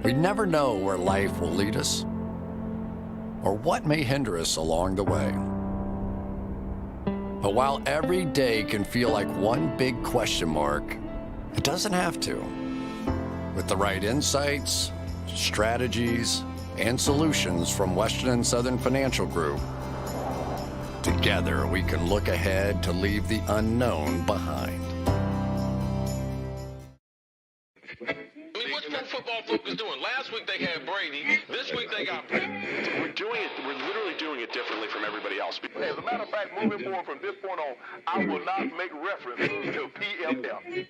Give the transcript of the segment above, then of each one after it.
We never know where life will lead us or what may hinder us along the way. But while every day can feel like one big question mark, it doesn't have to. With the right insights, strategies, and solutions from Western and Southern Financial Group, together we can look ahead to leave the unknown behind. Football focus doing. Last week they had Brady. This week they got Brady. We're literally doing it differently from everybody else. As a matter of fact, moving forward from this point on, I will not make reference to PFF.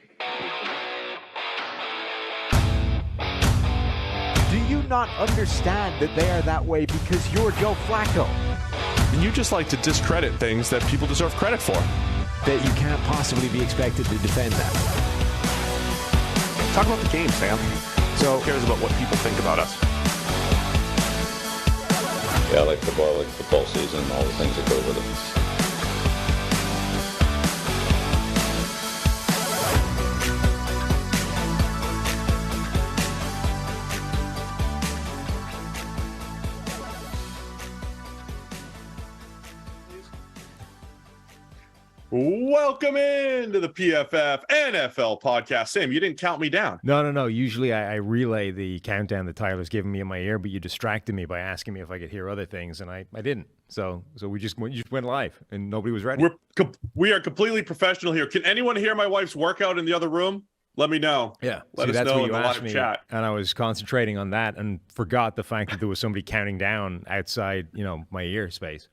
Do you not understand that they are that way because you're Joe Flacco? And you just like to discredit things that people deserve credit for. That you can't possibly be expected to defend that. Talk about the game, Sam. So who cares about what people think about us? Yeah, I like football, I like football season, all the things that go with it. Welcome into the PFF NFL Podcast. Sam, you didn't count me down. No. Usually I relay the countdown that Tyler's giving me in my ear, but you distracted me by asking me if I could hear other things, and I didn't. So we just went live, and nobody was ready. We are completely professional here. Can anyone hear my wife's workout in the other room? Let me know. Yeah. Let us know in the live chat. And I was concentrating on that and forgot the fact that there was somebody counting down outside, my ear space.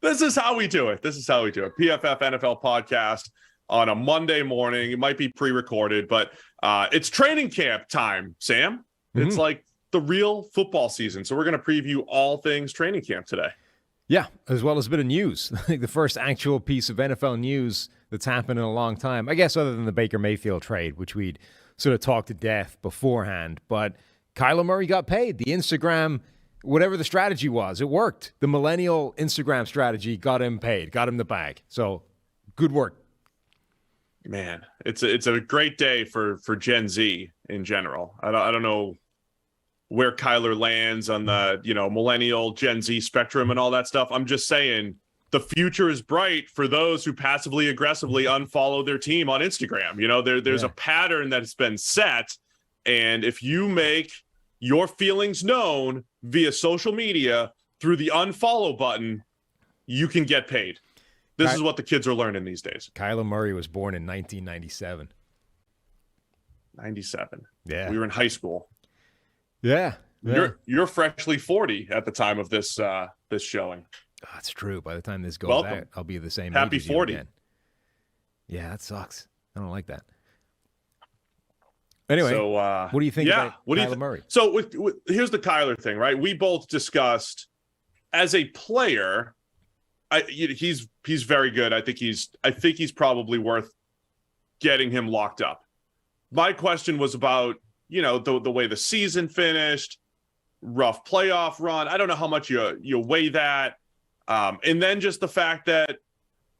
This is how we do it. PFF NFL Podcast on a Monday morning. It might be pre-recorded, but it's training camp time, Sam. Mm-hmm. It's like the real football season. So we're going to preview all things training camp today. Yeah, as well as a bit of news. I think the first actual piece of NFL news that's happened in a long time, I guess other than the Baker Mayfield trade, which we'd sort of talked to death beforehand. But Kyler Murray got paid. The Instagram, whatever the strategy was, it worked. The millennial Instagram strategy got him paid, got him the bag. So good work. Man, it's a great day for Gen Z in general. I don't know where Kyler lands on the, millennial Gen Z spectrum and all that stuff. I'm just saying the future is bright for those who passively aggressively unfollow their team on Instagram. There's a pattern that's been set. And if you make your feelings known via social media through the unfollow button, you can get paid. This is what the kids are learning these days. Kyler Murray was born in 1997. 97. Yeah. We were in high school. Yeah. You're freshly 40 at the time of this showing. Oh, that's true. By the time this goes Welcome. out, I'll be the same Happy age as you 40. again. Yeah, that sucks. I don't like that. Anyway, so, what do you think about Kyler Murray? So here's the Kyler thing, right? We both discussed as a player, he's very good. I think he's probably worth getting him locked up. My question was about, the way the season finished, rough playoff run. I don't know how much you weigh that. And then just the fact that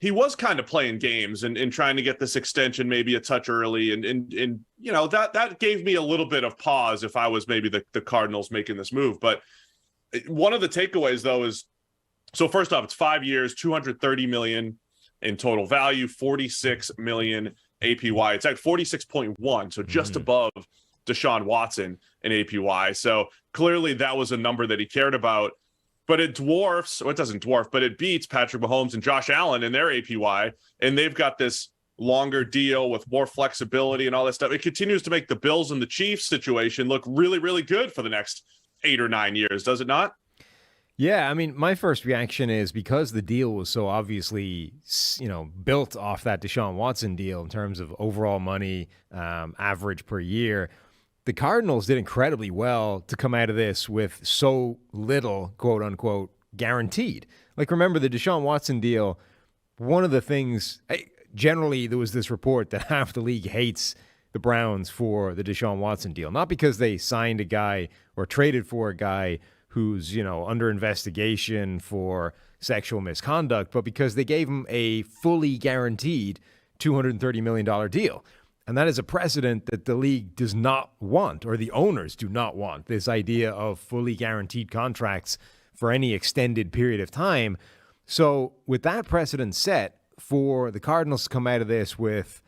he was kind of playing games and trying to get this extension maybe a touch early. And that gave me a little bit of pause if I was maybe the Cardinals making this move. But one of the takeaways, though, is so first off, it's 5 years, $230 million in total value, $46 million APY. It's at 46.1, so just above Deshaun Watson in APY. So clearly that was a number that he cared about. But it doesn't dwarf, but it beats Patrick Mahomes and Josh Allen in their APY. And they've got this longer deal with more flexibility and all that stuff. It continues to make the Bills and the Chiefs situation look really, really good for the next 8 or 9 years, does it not? Yeah, I mean, my first reaction is because the deal was so obviously, built off that Deshaun Watson deal in terms of overall money, average per year, the Cardinals did incredibly well to come out of this with so little, quote unquote, guaranteed. Like, remember the Deshaun Watson deal, one of the things, generally there was this report that half the league hates the Browns for the Deshaun Watson deal. Not because they signed a guy or traded for a guy who's, under investigation for sexual misconduct, but because they gave him a fully guaranteed $230 million deal. And that is a precedent that the league does not want, or the owners do not want, this idea of fully guaranteed contracts for any extended period of time. So with that precedent set, for the Cardinals to come out of this with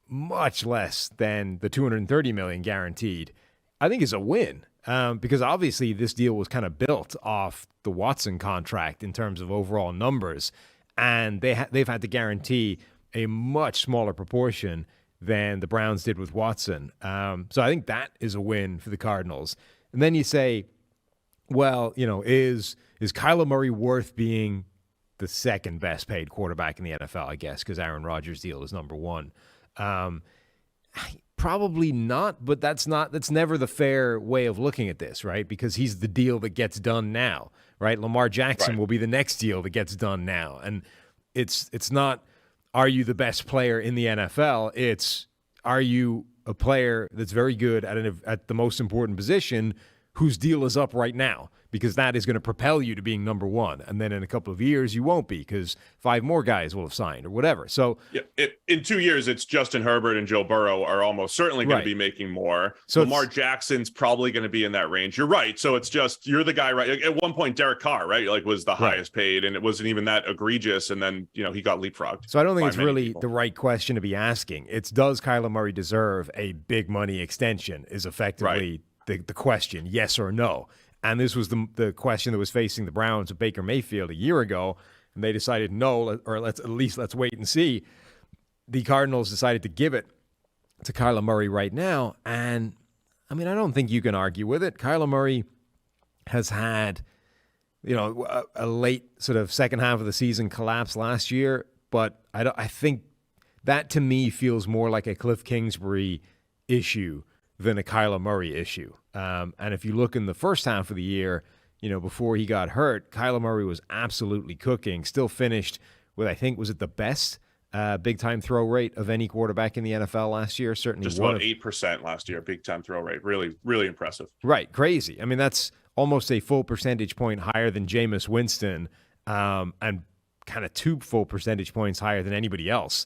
much less than the $230 million guaranteed, I think is a win. Because obviously this deal was kind of built off the Watson contract in terms of overall numbers, and they've had to guarantee a much smaller proportion than the Browns did with Watson. So I think that is a win for the Cardinals. And then you say, well, is Kyler Murray worth being the second best paid quarterback in the NFL, I guess, because Aaron Rodgers' deal is number one? Probably not, but that's never the fair way of looking at this, right? Because he's the deal that gets done now, right? Lamar Jackson will be the next deal that gets done now. And it's not, are you the best player in the NFL? It's, are you a player that's very good at the most important position whose deal is up right now? Because that is going to propel you to being number one. And then in a couple of years, you won't be, because 5 more guys will have signed or whatever. So in 2 years, it's Justin Herbert and Joe Burrow are almost certainly going to be making more. So Lamar Jackson's probably going to be in that range. You're right. So it's just, you're the guy, right? At one point, Derek Carr, right? Was the highest paid, and it wasn't even that egregious. And then, he got leapfrogged. So I don't think it's really the right question to be asking. It's, does Kyler Murray deserve a big money extension is effectively the question, yes or no. And this was the question that was facing the Browns with Baker Mayfield a year ago, and they decided no, or let's wait and see. The Cardinals decided to give it to Kyler Murray right now, and I don't think you can argue with it. Kyler Murray has had, a late sort of second half of the season collapse last year, but I think that to me feels more like a Cliff Kingsbury issue than a Kyler Murray issue. And if you look in the first half of the year, before he got hurt, Kyler Murray was absolutely cooking, still finished with, I think, was it the best big-time throw rate of any quarterback in the NFL last year? Certainly just about 8% last year, big-time throw rate. Really, really impressive. Right, crazy. That's almost a full percentage point higher than Jameis Winston, and kind of 2 full percentage points higher than anybody else.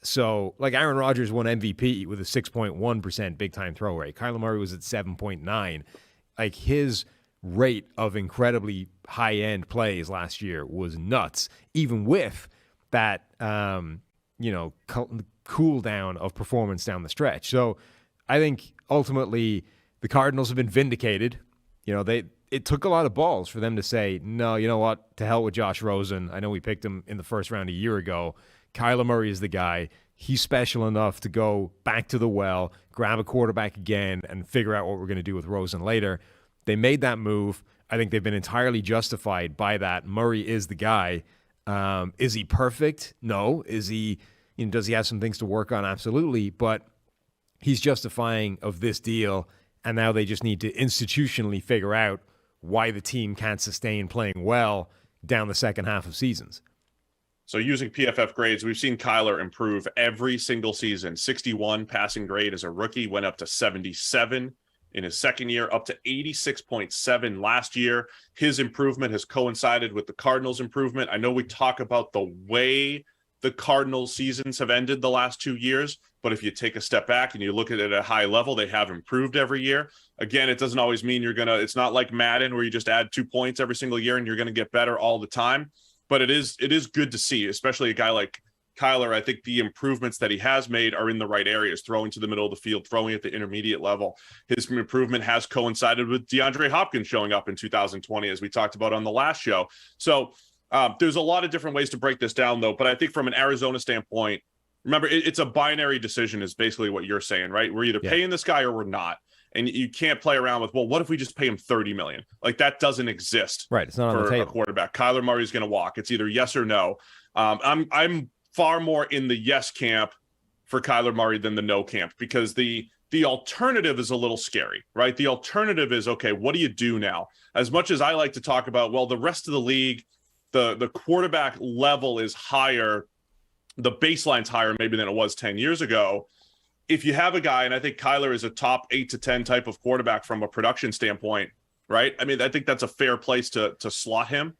So, Aaron Rodgers won MVP with a 6.1% big-time throw rate. Kyler Murray was at 7.9. His rate of incredibly high-end plays last year was nuts, even with that, cool down of performance down the stretch. So, I think ultimately the Cardinals have been vindicated. It took a lot of balls for them to say, no, you know what, to hell with Josh Rosen. I know we picked him in the first round a year ago. Kyler Murray is the guy. He's special enough to go back to the well, grab a quarterback again, and figure out what we're going to do with Rosen later. They made that move. I think they've been entirely justified by that. Murray is the guy. Is he perfect? No. Is he? Does he have some things to work on? Absolutely. But he's justifying of this deal, and now they just need to institutionally figure out why the team can't sustain playing well down the second half of seasons. So using PFF grades, we've seen Kyler improve every single season. 61 passing grade as a rookie, went up to 77 in his second year, up to 86.7 last year. His improvement has coincided with the Cardinals' improvement. I know we talk about the way the Cardinals' seasons have ended the last 2 years, but if you take a step back and you look at it at a high level, they have improved every year. Again, it doesn't always mean it's not like Madden where you just add 2 points every single year and you're going to get better all the time. But it is good to see, especially a guy like Kyler. I think the improvements that he has made are in the right areas, throwing to the middle of the field, throwing at the intermediate level. His improvement has coincided with DeAndre Hopkins showing up in 2020, as we talked about on the last show. So there's a lot of different ways to break this down, though. But I think from an Arizona standpoint, remember, it's a binary decision is basically what you're saying, right? We're either paying this guy or we're not. And you can't play around with, well, what if we just pay him $30 million? That doesn't exist. Right. It's not on the table. A quarterback. Kyler Murray's going to walk. It's either yes or no. I'm far more in the yes camp for Kyler Murray than the no camp, because the alternative is a little scary, right? The alternative is, okay, what do you do now? As much as I like to talk about, well, the rest of the league, the quarterback level is higher, the baseline's higher maybe than it was 10 years ago. if you have a guy, and I think Kyler is a top 8 to 10 type of quarterback from a production standpoint, right? I mean, I think that's a fair place to slot him.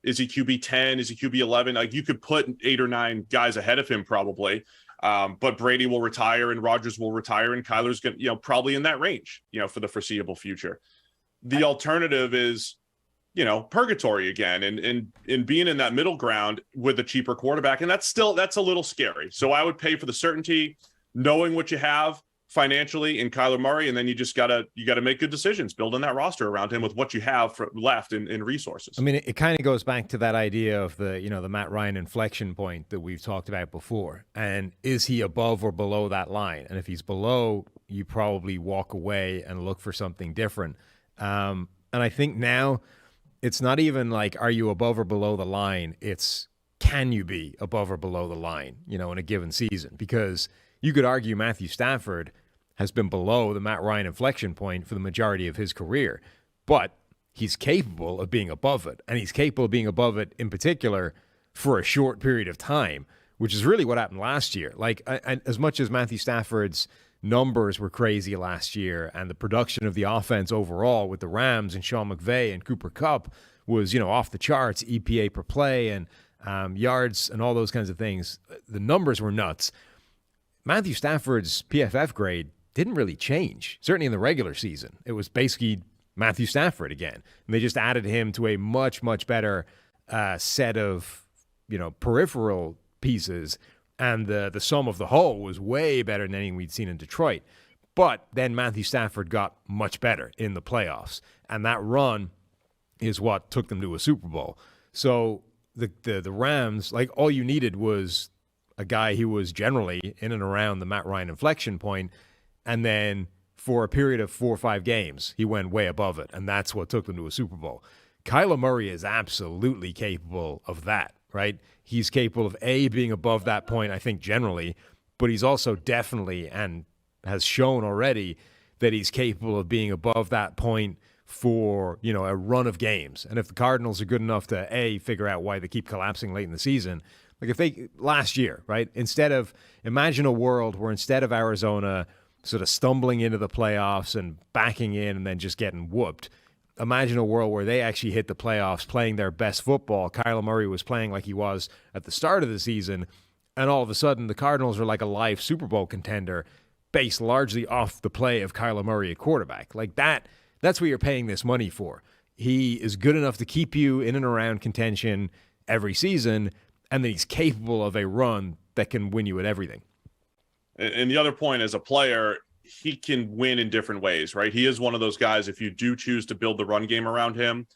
Is he QB 10? Is he QB 11? Like, you could put 8 or 9 guys ahead of him probably. But Brady will retire and Rodgers will retire, and Kyler's going to, probably in that range, for the foreseeable future. The alternative is, purgatory again, and being in that middle ground with a cheaper quarterback. And that's a little scary. So I would pay for the certainty, knowing what you have financially in Kyler Murray, and then you gotta make good decisions, building that roster around him with what you have left in resources. I mean, it kind of goes back to that idea of the Matt Ryan inflection point that we've talked about before. And is he above or below that line? And if he's below, you probably walk away and look for something different. And I think now it's not even like, are you above or below the line? It's, can you be above or below the line, in a given season? Because you could argue Matthew Stafford has been below the Matt Ryan inflection point for the majority of his career, but he's capable of being above it, and he's capable of being above it in particular for a short period of time, which is really what happened last year. Like, as much as Matthew Stafford's numbers were crazy last year, and the production of the offense overall with the Rams and Sean McVay and Cooper Kupp was, off the charts, EPA per play and yards and all those kinds of things, the numbers were nuts. Matthew Stafford's PFF grade didn't really change, certainly in the regular season. It was basically Matthew Stafford again. And they just added him to a much, much better set of, peripheral pieces. And the sum of the whole was way better than anything we'd seen in Detroit. But then Matthew Stafford got much better in the playoffs. And that run is what took them to a Super Bowl. So the Rams, like, all you needed was a guy who was generally in and around the Matt Ryan inflection point, and then for a period of 4 or 5 games, he went way above it, and that's what took them to a Super Bowl. Kyler Murray is absolutely capable of that, right? He's capable of, A, being above that point, I think, generally, but he's also definitely, and has shown already, that he's capable of being above that point for, a run of games. And if the Cardinals are good enough to, A, figure out why they keep collapsing late in the season, like if they, last year, right, imagine a world where instead of Arizona sort of stumbling into the playoffs and backing in and then just getting whooped, imagine a world where they actually hit the playoffs playing their best football. Kyler Murray was playing like he was at the start of the season, and all of a sudden the Cardinals are like a live Super Bowl contender based largely off the play of Kyler Murray at quarterback. Like that's what you're paying this money for. He is good enough to keep you in and around contention every season, and then he's capable of a run that can win you at everything. And the other point, as a player, he can win in different ways, right? He is one of those guys, if you do choose to build the run game around him,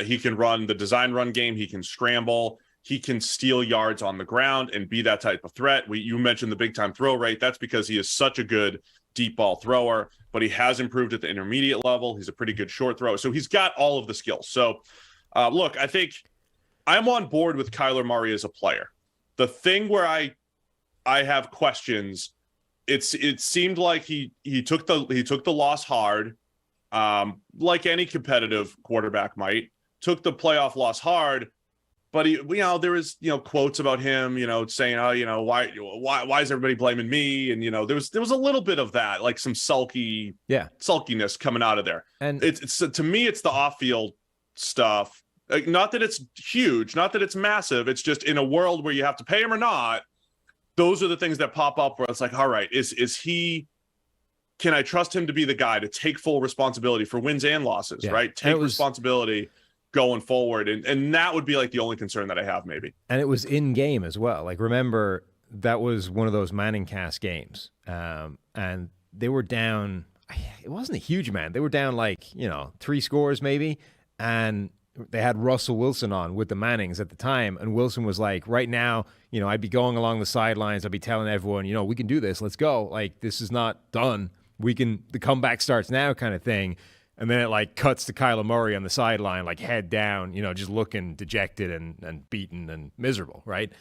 he can run the design run game, he can scramble, he can steal yards on the ground and be that type of threat. You mentioned the big-time throw rate. That's because he is such a good deep ball thrower, but he has improved at the intermediate level. He's a pretty good short thrower. So he's got all of the skills. So, look, I think I'm on board with Kyler Murray as a player. The thing where I have questions, it seemed like he took the loss hard, like any competitive quarterback might. Took the playoff loss hard, but there was quotes about him, saying, oh, why is everybody blaming me? And there was a little bit of that, like some sulkiness coming out of there. And it's to me, it's the off-field stuff. Not that it's huge, not that it's massive. It's just in a world where you have to pay him or not, those are the things that pop up where it's like, all right, can I trust him to be the guy to take full responsibility for wins and losses, right? Take responsibility going forward. And that would be like the only concern that I have, maybe. And it was in game as well. Like, remember, that was one of those Manning cast games. And they were down, it wasn't a huge amount. They were down 3 scores maybe. And they had Russell Wilson on with the Mannings at the time, and Wilson was like, right now, I'd be going along the sidelines, I'd be telling everyone, we can do this, let's go. Like, this is not done. The comeback starts now kind of thing. And then it cuts to Kyler Murray on the sideline, head down, just looking dejected and beaten and miserable, right?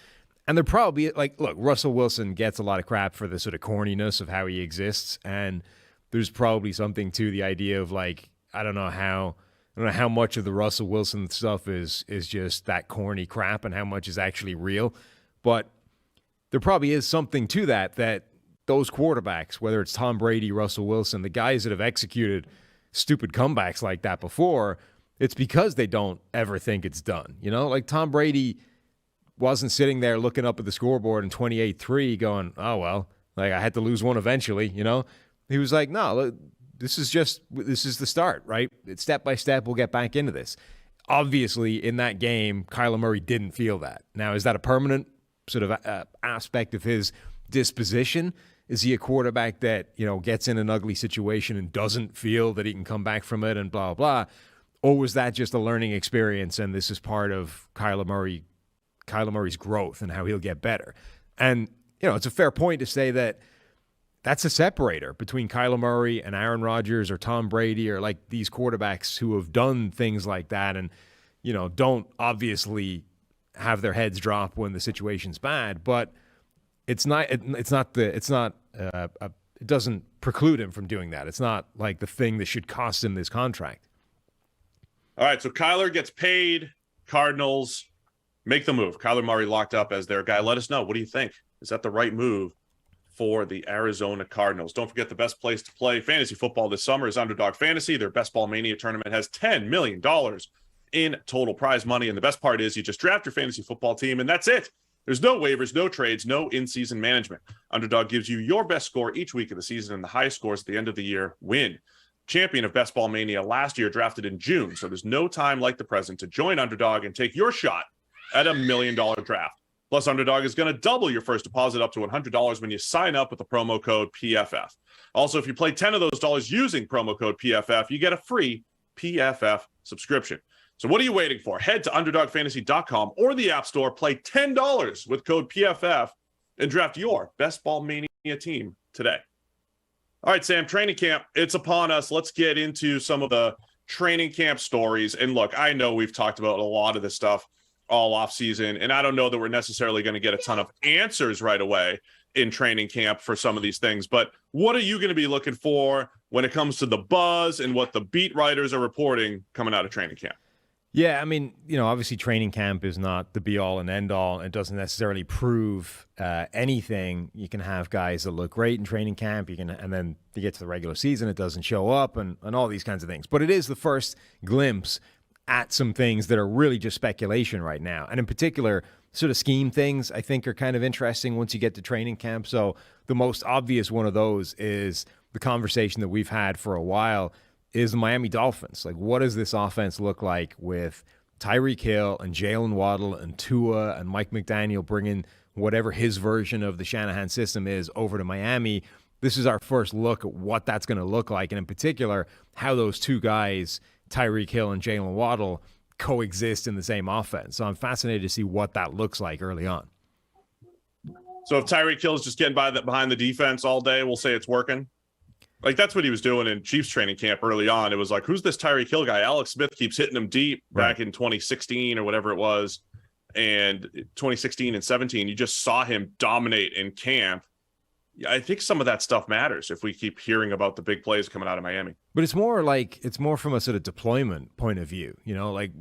And they're probably look, Russell Wilson gets a lot of crap for the sort of corniness of how he exists. And there's probably something to the idea of I don't know how much of the Russell Wilson stuff is just that corny crap and how much is actually real. But there probably is something to that those quarterbacks, whether it's Tom Brady, Russell Wilson, the guys that have executed stupid comebacks like that before, it's because they don't ever think it's done. Like Tom Brady wasn't sitting there looking up at the scoreboard in 28-3 going, oh, well, like I had to lose one eventually, He was like, no, look, this is the start, right? It's step by step. We'll get back into this. Obviously, in that game, Kyler Murray didn't feel that. Now, is that a permanent sort of aspect of his disposition? Is he a quarterback that, gets in an ugly situation and doesn't feel that he can come back from it and blah, blah, blah? Or was that just a learning experience and this is part of Kyler Murray's growth and how he'll get better? And, it's a fair point to say that that's a separator between Kyler Murray and Aaron Rodgers or Tom Brady or like these quarterbacks who have done things like that and, don't obviously have their heads drop when the situation's bad, but it doesn't preclude him from doing that. It's not like the thing that should cost him this contract. All right, so Kyler gets paid. Cardinals make the move. Kyler Murray locked up as their guy. Let us know. What do you think? Is that the right move for the Arizona Cardinals? Don't forget the best place to play fantasy football this summer is Underdog Fantasy. Their Best Ball Mania tournament has $10 million in total prize money. And the best part is you just draft your fantasy football team, and that's it. There's no waivers, no trades, no in-season management. Underdog gives you your best score each week of the season, and the highest scores at the end of the year win. Champion of Best Ball Mania last year drafted in June, so there's no time like the present to join Underdog and take your shot at $1 million draft. Plus, Underdog is going to double your first deposit up to $100 when you sign up with the promo code PFF. Also, if you play 10 of those dollars using promo code PFF, you get a free PFF subscription. So what are you waiting for? Head to UnderdogFantasy.com or the App Store, play $10 with code PFF, and draft your Best Ball Mania team today. All right, Sam, training camp, it's upon us. Let's get into some of the training camp stories. And look, I know we've talked about a lot of this stuff all off season, and I don't know that we're necessarily going to get a ton of answers right away in training camp for some of these things, but what are you going to be looking for when it comes to the buzz and what the beat writers are reporting coming out of training camp? Yeah, I mean, obviously training camp is not the be-all and end-all. It doesn't necessarily prove anything. You can have guys that look great in training camp, and then you get to the regular season, it doesn't show up, and all these kinds of things. But it is the first glimpse at some things that are really just speculation right now. And in particular, sort of scheme things I think are kind of interesting once you get to training camp. So the most obvious one of those is the conversation that we've had for a while is the Miami Dolphins. Like, what does this offense look like with Tyreek Hill and Jalen Waddle and Tua and Mike McDaniel bringing whatever his version of the Shanahan system is over to Miami? This is our first look at what that's going to look like, and in particular, how those two guys, Tyreek Hill and Jalen Waddle, coexist in the same offense. So I'm fascinated to see what that looks like early on. So if Tyreek Hill is just getting behind the defense all day, we'll say it's working. Like, that's what he was doing in Chiefs training camp early on. It was like, who's this Tyreek Hill guy? Alex Smith keeps hitting him deep back in 2016 or whatever it was. And 2016 and 17, you just saw him dominate in camp. I think some of that stuff matters if we keep hearing about the big plays coming out of Miami. But it's more from a sort of deployment point of view, like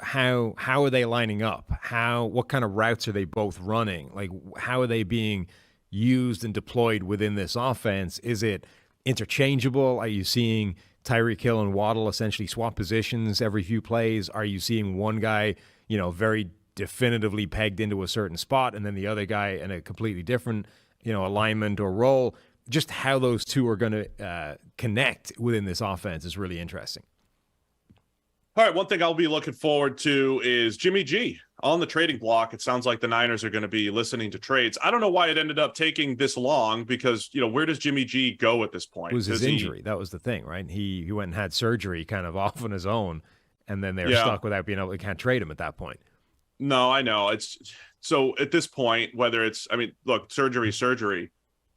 how are they lining up? What kind of routes are they both running? Like, how are they being used and deployed within this offense? Is it interchangeable? Are you seeing Tyreek Hill and Waddle essentially swap positions every few plays? Are you seeing one guy, very definitively pegged into a certain spot and then the other guy in a completely different alignment or role? Just how those two are going to connect within this offense is really interesting. All right, one thing I'll be looking forward to is Jimmy G on the trading block. It sounds like the Niners are going to be listening to trades. I don't know why it ended up taking this long because, where does Jimmy G go at this point? It was his injury. That was the thing, right? He went and had surgery kind of off on his own, and then they were stuck without being able to can't trade him at that point. No, I know. So at this point, look, surgery.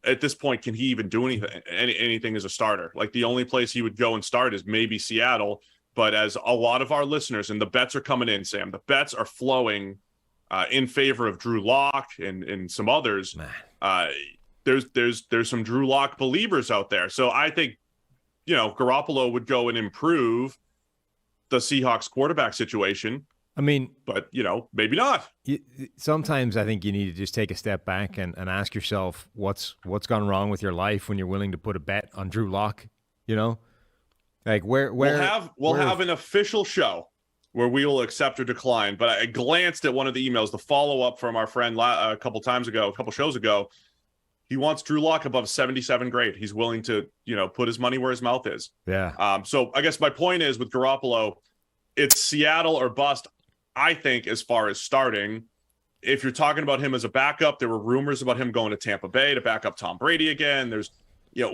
At this point, can he even do anything as a starter? Like, the only place he would go and start is maybe Seattle. But as a lot of our listeners, and the bets are coming in, Sam, the bets are flowing in favor of Drew Lock and some others. There's some Drew Lock believers out there. So I think, Garoppolo would go and improve the Seahawks quarterback situation. I mean, but maybe not. Sometimes I think you need to just take a step back and ask yourself what's gone wrong with your life when you're willing to put a bet on Drew Lock. Like we'll have an official show where we will accept or decline. But I glanced at one of the emails, the follow up from our friend a couple shows ago. He wants Drew Lock above 77 grade. He's willing to put his money where his mouth is. Yeah. So I guess my point is with Garoppolo, it's Seattle or bust. I think as far as starting, if you're talking about him as a backup, there were rumors about him going to Tampa Bay to back up Tom Brady again. There's,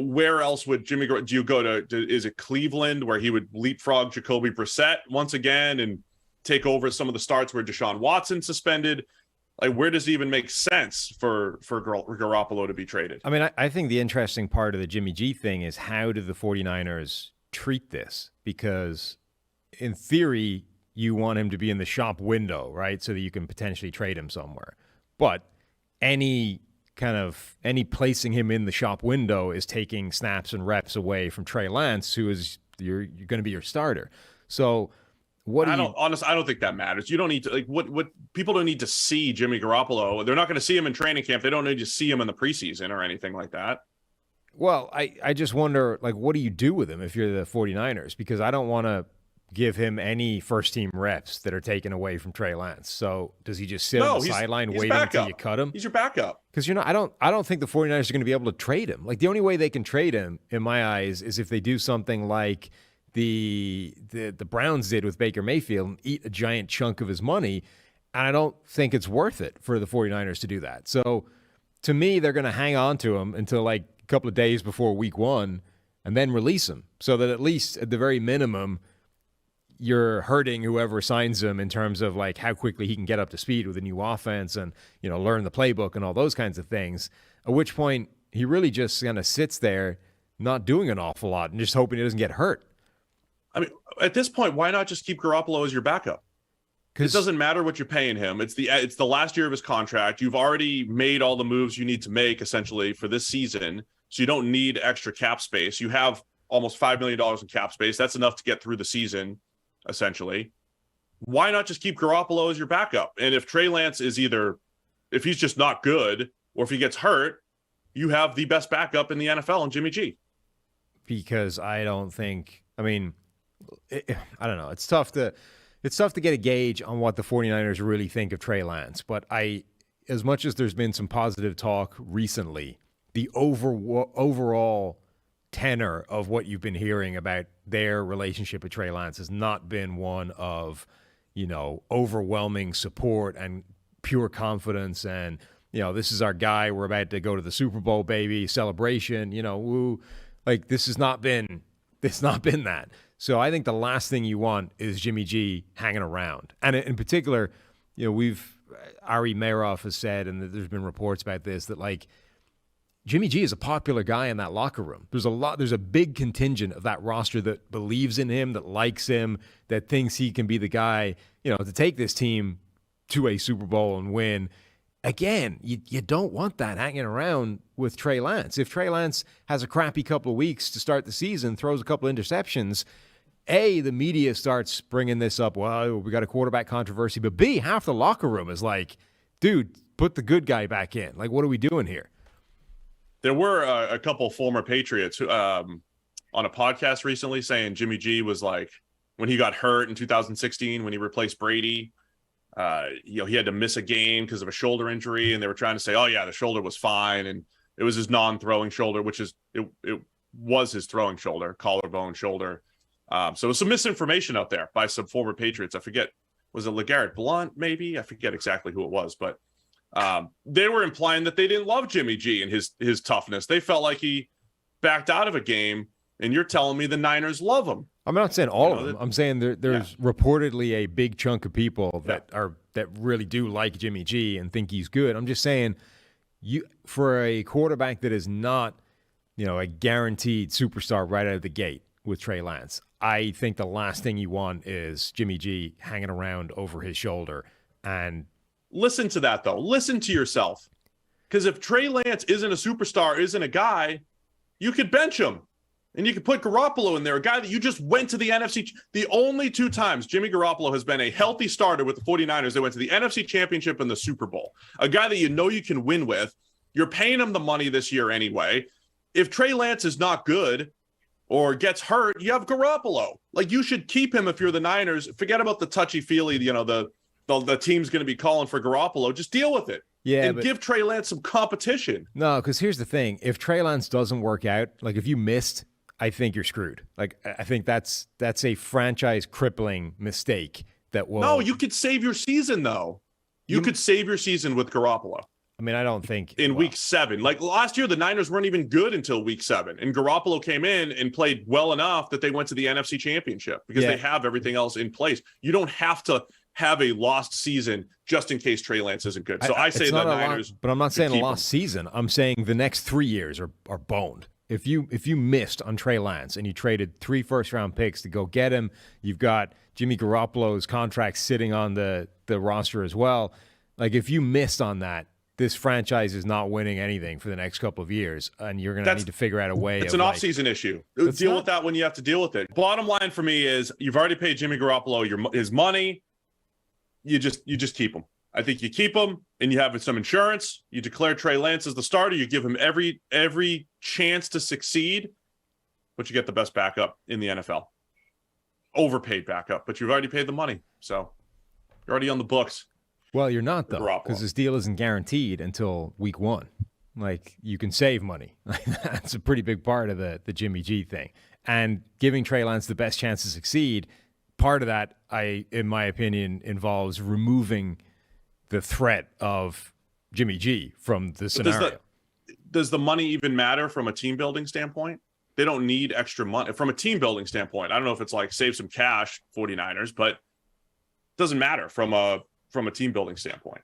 where else would do you go to, is it Cleveland where he would leapfrog Jacoby Brissett once again and take over some of the starts where Deshaun Watson suspended? Like, where does it even make sense for Garoppolo to be traded? I mean, I think the interesting part of the Jimmy G thing is how do the 49ers treat this? Because in theory, you want him to be in the shop window, right? So that you can potentially trade him somewhere. But any placing him in the shop window is taking snaps and reps away from Trey Lance, who is you're going to be your starter. So I don't think that matters. You don't need to what people don't need to see Jimmy Garoppolo. They're not going to see him in training camp. They don't need to see him in the preseason or anything like that. Well, I just wonder, what do you do with him if you're the 49ers? Because I don't want to give him any first-team reps that are taken away from Trey Lance. So does he just sit on the sideline waiting until you cut him? He's your backup. Because I don't think the 49ers are going to be able to trade him. Like, the only way they can trade him, in my eyes, is if they do something like the Browns did with Baker Mayfield and eat a giant chunk of his money. And I don't think it's worth it for the 49ers to do that. So to me, they're going to hang on to him until a couple of days before week 1 and then release him, so that at least at the very minimum, you're hurting whoever signs him in terms of how quickly he can get up to speed with a new offense and, learn the playbook and all those kinds of things. At which point he really just kind of sits there not doing an awful lot and just hoping he doesn't get hurt. I mean, at this point, why not just keep Garoppolo as your backup? It doesn't matter what you're paying him. It's the last year of his contract. You've already made all the moves you need to make essentially for this season. So you don't need extra cap space. You have almost $5 million in cap space. That's enough to get through the season. Essentially, why not just keep Garoppolo as your backup? And if Trey Lance is if he's just not good or if he gets hurt, you have the best backup in the NFL in Jimmy G. Because I don't know. It's tough to get a gauge on what the 49ers really think of Trey Lance. But as much as there's been some positive talk recently, the overall tenor of what you've been hearing about their relationship with Trey Lance has not been one of, overwhelming support and pure confidence and, this is our guy, we're about to go to the Super Bowl, baby, celebration, woo. This has not been that. So I think the last thing you want is Jimmy G hanging around. And in particular, Ari Meirov has said, and there's been reports about this, that Jimmy G is a popular guy in that locker room. There's a big contingent of that roster that believes in him, that likes him, that thinks he can be the guy, to take this team to a Super Bowl and win. Again, you don't want that hanging around with Trey Lance. If Trey Lance has a crappy couple of weeks to start the season, throws a couple of interceptions, A, the media starts bringing this up, well, we got a quarterback controversy, but B, half the locker room is dude, put the good guy back in. What are we doing here? There were a couple former Patriots who, on a podcast recently saying Jimmy G was when he got hurt in 2016 when he replaced Brady, he had to miss a game because of a shoulder injury, and they were trying to say, oh yeah, the shoulder was fine, and it was his non-throwing shoulder, which is it was his throwing shoulder, collarbone shoulder. So it was some misinformation out there by some former Patriots. I forget, was it LeGarrette Blount maybe? I forget exactly who it was, but they were implying that they didn't love Jimmy G and his toughness. They felt like he backed out of a game, and you're telling me the Niners love him. I'm not saying all of them. I'm saying there's reportedly a big chunk of people that really do like Jimmy G and think he's good. I'm just saying, for a quarterback that is not, a guaranteed superstar right out of the gate with Trey Lance, I think the last thing you want is Jimmy G hanging around over his shoulder. And listen to that, though. Listen to yourself. Because if Trey Lance isn't a superstar, isn't a guy, you could bench him. And you can put Garoppolo in there, a guy that you just went to the NFC. The only 2 times Jimmy Garoppolo has been a healthy starter with the 49ers, they went to the NFC Championship and the Super Bowl. A guy that you know you can win with. You're paying him the money this year anyway. If Trey Lance is not good or gets hurt, you have Garoppolo. Like, you should keep him if you're the Niners. Forget about the touchy-feely, the team's going to be calling for Garoppolo. Just deal with it. Yeah, and give Trey Lance some competition. No, because here's the thing. If Trey Lance doesn't work out, like if you missed, I think you're screwed. Like, I think that's a franchise-crippling mistake that will... No, you could save your season, though. You could save your season with Garoppolo. I mean, I don't think... In week 7. Like, last year, the Niners weren't even good until week 7. And Garoppolo came in and played well enough that they went to the NFC Championship because they have everything else in place. You don't have to have a lost season just in case Trey Lance isn't good. So I say the Niners... But I'm not saying a lost season. I'm saying the next 3 years are boned. If you missed on Trey Lance and you traded 3 first-round picks to go get him, you've got Jimmy Garoppolo's contract sitting on the roster as well. Like, if you missed on that, this franchise is not winning anything for the next couple of years, and you're going to need to figure out a way. It's an off-season issue. Deal with that when you have to deal with it. Bottom line for me is you've already paid Jimmy Garoppolo his money. You just keep him. I think you keep him, and you have some insurance. You declare Trey Lance as the starter. You give him every chance to succeed, but you get the best backup in the NFL. Overpaid backup, but you've already paid the money, so you're already on the books. Well, you're not, though, because this deal isn't guaranteed until week 1. Like, you can save money. That's a pretty big part of the Jimmy G thing. And giving Trey Lance the best chance to succeed, part of that, in my opinion, involves removing the threat of Jimmy G from the scenario. Does the money even matter from a team-building standpoint? They don't need extra money. From a team-building standpoint, I don't know if it's like save some cash, 49ers, but it doesn't matter from a team-building standpoint.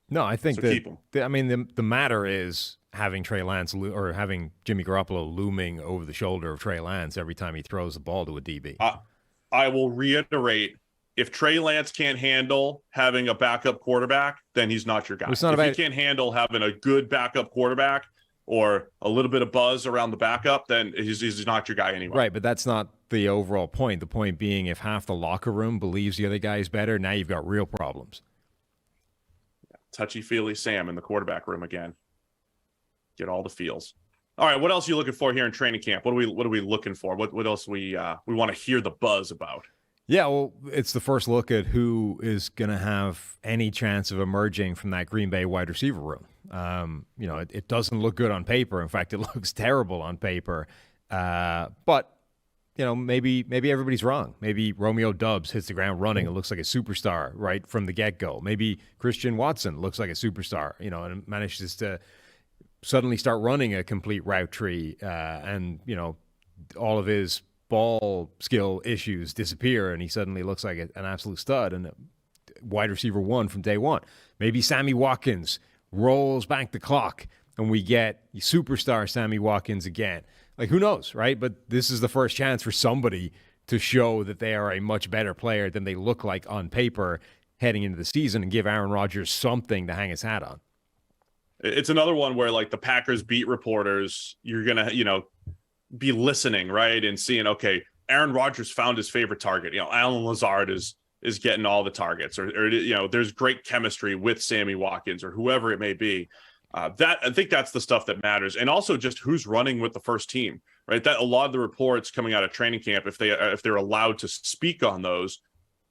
No, I think keep him. The matter is having Trey Lance or having Jimmy Garoppolo looming over the shoulder of Trey Lance every time he throws the ball to a DB. I will reiterate, if Trey Lance can't handle having a backup quarterback, then he's not your guy. If he can't handle having a good backup quarterback or a little bit of buzz around the backup, then he's not your guy anyway. Right, but that's not the overall point. The point being, if half the locker room believes the other guy is better, now you've got real problems. Touchy-feely Sam in the quarterback room again. Get all the feels. All right, what else are you looking for here in training camp? What are we looking for? What else we want to hear the buzz about? Yeah, well, it's the first look at who is going to have any chance of emerging from that Green Bay wide receiver room. It doesn't look good on paper. In fact, it looks terrible on paper. But maybe everybody's wrong. Maybe Romeo Doubs hits the ground running and looks like a superstar right from the get-go. Maybe Christian Watson looks like a superstar, and manages to suddenly start running a complete route tree, and all of his ball skill issues disappear, and he suddenly looks like an absolute stud and wide receiver 1 from day 1. Maybe Sammy Watkins rolls back the clock, and we get superstar Sammy Watkins again. Like, who knows, right? But this is the first chance for somebody to show that they are a much better player than they look like on paper heading into the season and give Aaron Rodgers something to hang his hat on. It's another one where, like, the Packers beat reporters, you're going to, be listening, right? And seeing, okay, Aaron Rodgers found his favorite target. Alan Lazard is getting all the targets, or there's great chemistry with Sammy Watkins or whoever it may be. I think that's the stuff that matters. And also just who's running with the first team, right? That a lot of the reports coming out of training camp, if they're allowed to speak on those,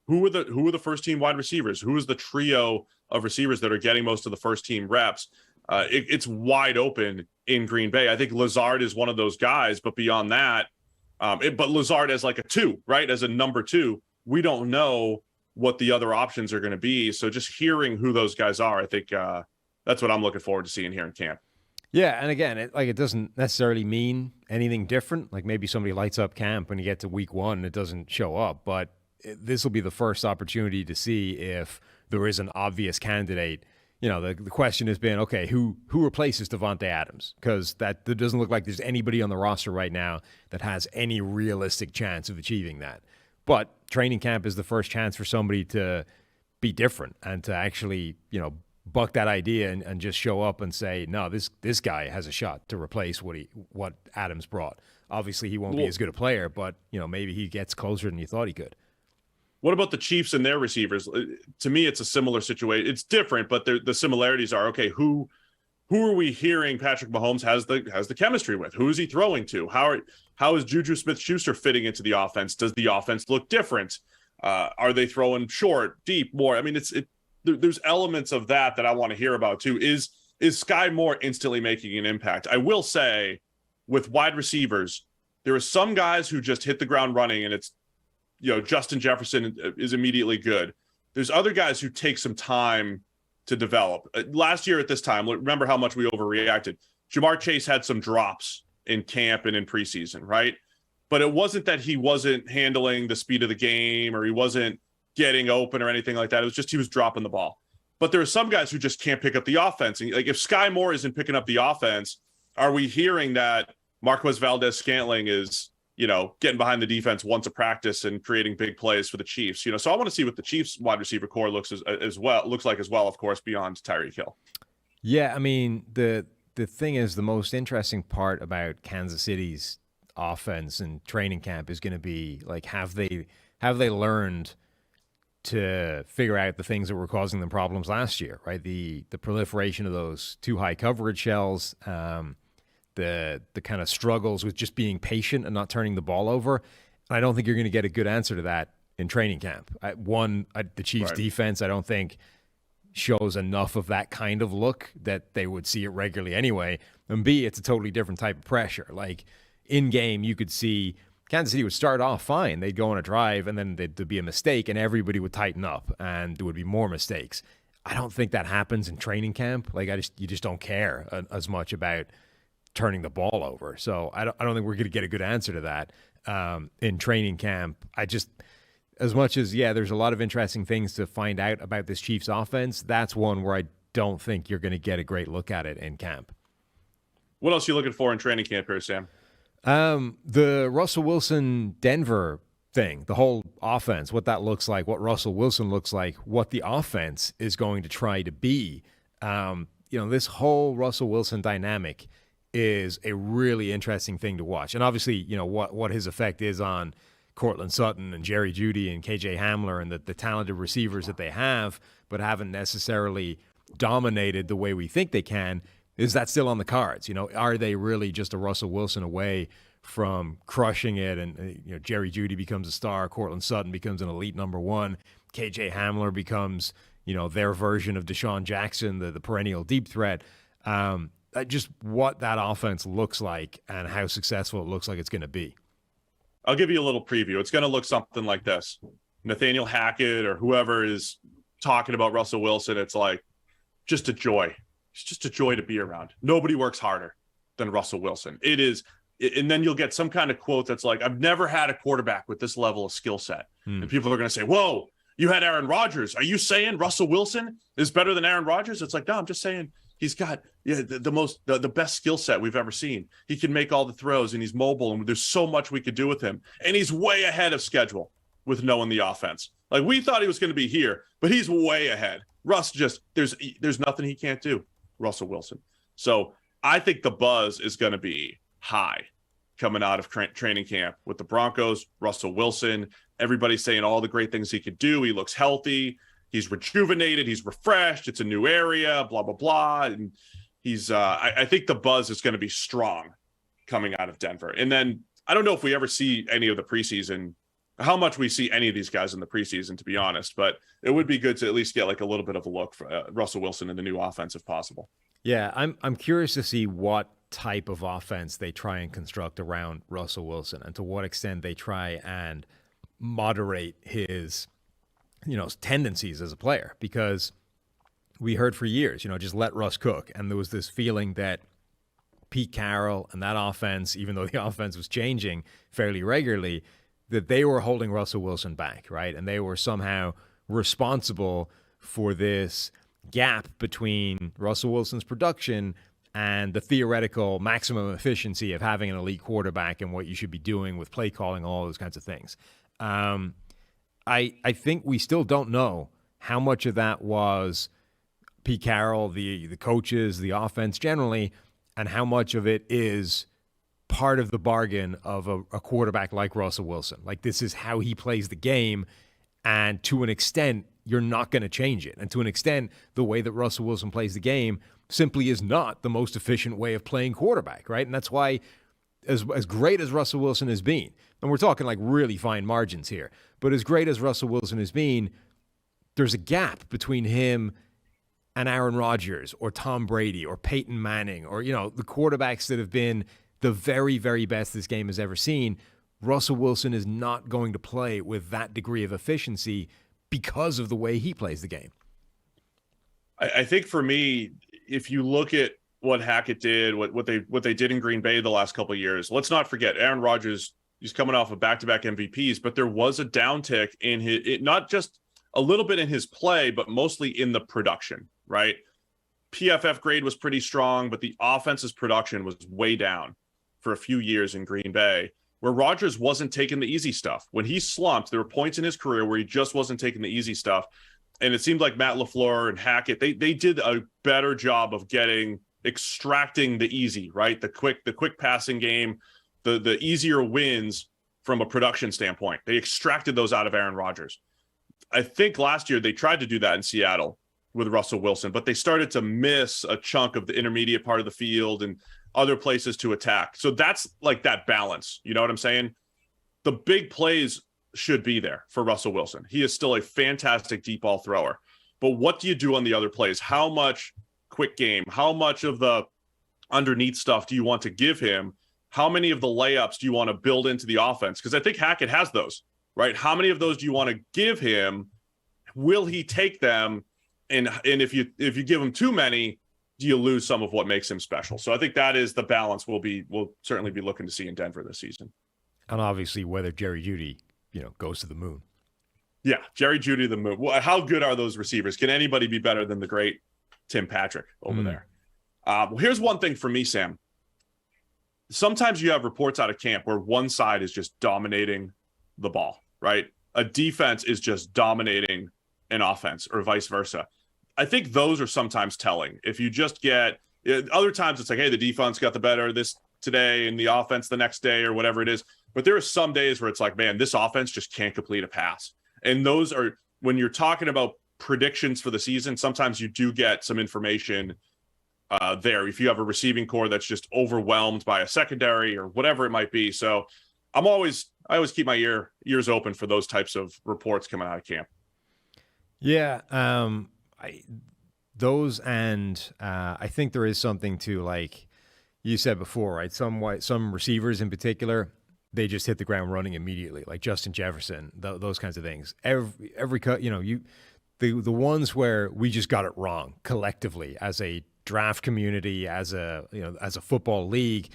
who are the first team wide receivers? Who is the trio of receivers that are getting most of the first team reps? It's wide open in Green Bay. I think Lazard is one of those guys, but beyond that, but Lazard as like a 2, right? As a number 2, we don't know what the other options are going to be. So just hearing who those guys are, I think that's what I'm looking forward to seeing here in camp. Yeah, and again, it doesn't necessarily mean anything different. Like, maybe somebody lights up camp when you get to week 1 and it doesn't show up, but this will be the first opportunity to see if there is an obvious candidate. The question has been, okay, who replaces Devontae Adams? Because there doesn't look like there's anybody on the roster right now that has any realistic chance of achieving that. But training camp is the first chance for somebody to be different and to actually, buck that idea and just show up and say, no, this guy has a shot to replace what Adams brought. Obviously, he won't be as good a player, but maybe he gets closer than you thought he could. What about the Chiefs and their receivers? To me, it's a similar situation. It's different, but the similarities are, okay, who are we hearing Patrick Mahomes has the chemistry with? Who is he throwing to? How is Juju Smith-Schuster fitting into the offense? Does the offense look different? Are they throwing short, deep, more? I mean, there's elements of that I want to hear about too. Is Sky Moore instantly making an impact? I will say, with wide receivers, there are some guys who just hit the ground running, and it's, Justin Jefferson is immediately good. There's other guys who take some time to develop. Last year at this time, remember how much we overreacted. Jamar Chase had some drops in camp and in preseason, right? But it wasn't that he wasn't handling the speed of the game or he wasn't getting open or anything like that. It was just he was dropping the ball. But there are some guys who just can't pick up the offense. And like, if Sky Moore isn't picking up the offense, are we hearing that Marquez Valdez-Scantling is, getting behind the defense once a practice and creating big plays for the Chiefs? So I want to see what the Chiefs wide receiver core looks like as well, of course, beyond Tyreek Hill. Yeah, I mean, the thing is, the most interesting part about Kansas City's offense and training camp is going to be like, have they learned to figure out the things that were causing them problems last year, right? The proliferation of those too high coverage shells, the kind of struggles with just being patient and not turning the ball over. And I don't think you're going to get a good answer to that in training camp. The Chiefs' defense, I don't think shows enough of that kind of look that they would see it regularly anyway. And B, it's a totally different type of pressure. Like in game, you could see Kansas City would start off fine. They'd go on a drive and then there'd be a mistake and everybody would tighten up and there would be more mistakes. I don't think that happens in training camp. Like you just don't care as much about turning the ball over. So I don't think we're going to get a good answer to that in training camp. As much as, there's a lot of interesting things to find out about this Chiefs offense, that's one where I don't think you're going to get a great look at it in camp. What else are you looking for in training camp here, Sam? The Russell Wilson Denver thing, the whole offense, what that looks like, what Russell Wilson looks like, what the offense is going to try to be. This whole Russell Wilson dynamic is a really interesting thing to watch. And obviously, what his effect is on Cortland Sutton and Jerry Jeudy and KJ Hamler and the talented receivers that they have, but haven't necessarily dominated the way we think they can. Is that still on the cards? Are they really just a Russell Wilson away from crushing it? And Jerry Jeudy becomes a star, Cortland Sutton becomes an elite number one, KJ Hamler becomes their version of Deshaun Jackson, the perennial deep threat. Just what that offense looks like and how successful it looks like it's going to be. I'll give you a little preview. It's going to look something like this. Nathaniel Hackett or whoever is talking about Russell Wilson, it's like just a joy. It's just a joy to be around. Nobody works harder than Russell Wilson. It is. And then you'll get some kind of quote that's like, I've never had a quarterback with this level of skill set. And people are going to say, whoa, you had Aaron Rodgers. Are you saying Russell Wilson is better than Aaron Rodgers? It's like, no, I'm just saying he's got the best skill set we've ever seen. He can make all the throws and he's mobile and there's so much we could do with him. And he's way ahead of schedule with knowing the offense. Like we thought he was going to be here, but he's way ahead. Russ there's nothing he can't do. Russell Wilson. So I think the buzz is going to be high coming out of training camp with the Broncos, Russell Wilson, everybody's saying all the great things he could do. He looks healthy. He's rejuvenated. He's refreshed. It's a new area, blah, blah, blah. And he's, I think the buzz is going to be strong coming out of Denver. And then I don't know if we ever see any of the preseason, how much we see any of these guys in the preseason, to be honest, but it would be good to at least get like a little bit of a look for Russell Wilson in the new offense if possible. Yeah, I'm curious to see what type of offense they try and construct around Russell Wilson and to what extent they try and moderate his, tendencies as a player, because we heard for years, just let Russ cook. And there was this feeling that Pete Carroll and that offense, even though the offense was changing fairly regularly, that they were holding Russell Wilson back, right? And they were somehow responsible for this gap between Russell Wilson's production and the theoretical maximum efficiency of having an elite quarterback and what you should be doing with play calling, all those kinds of things. I think we still don't know how much of that was Pete Carroll, the coaches, the offense generally, and how much of it is part of the bargain of a quarterback like Russell Wilson. Like, this is how he plays the game, and to an extent, you're not going to change it. And to an extent, the way that Russell Wilson plays the game simply is not the most efficient way of playing quarterback, right? And that's why, as great as Russell Wilson has been, and we're talking like really fine margins here, but as great as Russell Wilson has been, there's a gap between him and Aaron Rodgers or Tom Brady or Peyton Manning or, you know, the quarterbacks that have been the very, very best this game has ever seen. Russell Wilson is not going to play with that degree of efficiency because of the way he plays the game. I think for me, if you look at what Hackett did, what they did in Green Bay the last couple of years, let's not forget Aaron Rodgers. He's coming off of back-to-back MVPs, but there was a downtick in not just a little bit in his play, but mostly in the production, right? PFF grade was pretty strong, but the offense's production was way down for a few years in Green Bay, where Rodgers wasn't taking the easy stuff. When he slumped, there were points in his career where he just wasn't taking the easy stuff. And it seemed like Matt LaFleur and Hackett, they did a better job of extracting the easy, right? The quick passing game, the easier wins from a production standpoint. They extracted those out of Aaron Rodgers. I think last year they tried to do that in Seattle with Russell Wilson, but they started to miss a chunk of the intermediate part of the field and other places to attack. So that's like that balance. You know what I'm saying? The big plays should be there for Russell Wilson. He is still a fantastic deep ball thrower. But what do you do on the other plays? How much quick game? How much of the underneath stuff do you want to give him? How many of the layups do you want to build into the offense? Because I think Hackett has those, right? How many of those do you want to give him? Will he take them? And if you give him too many, do you lose some of what makes him special? So I think that is the balance we'll certainly be looking to see in Denver this season. And obviously whether Jerry Jeudy, goes to the moon. Yeah, Jerry Jeudy, the moon. Well, how good are those receivers? Can anybody be better than the great Tim Patrick over there? Well, here's one thing for me, Sam. Sometimes you have reports out of camp where one side is just dominating the ball, right? A defense is just dominating an offense or vice versa. I think those are sometimes telling. If you just get other times, it's like, hey, the defense got the better this today and the offense the next day or whatever it is. But there are some days where it's like, man, this offense just can't complete a pass. And those are when you're talking about predictions for the season, sometimes you do get some information there. If you have a receiving core that's just overwhelmed by a secondary or whatever it might be. So I always keep my ears open for those types of reports coming out of camp. Yeah. I think there is something to, like you said before, right? Some receivers in particular, they just hit the ground running immediately, like Justin Jefferson, those kinds of things. Every cut, the ones where we just got it wrong collectively as a draft community, as a football league,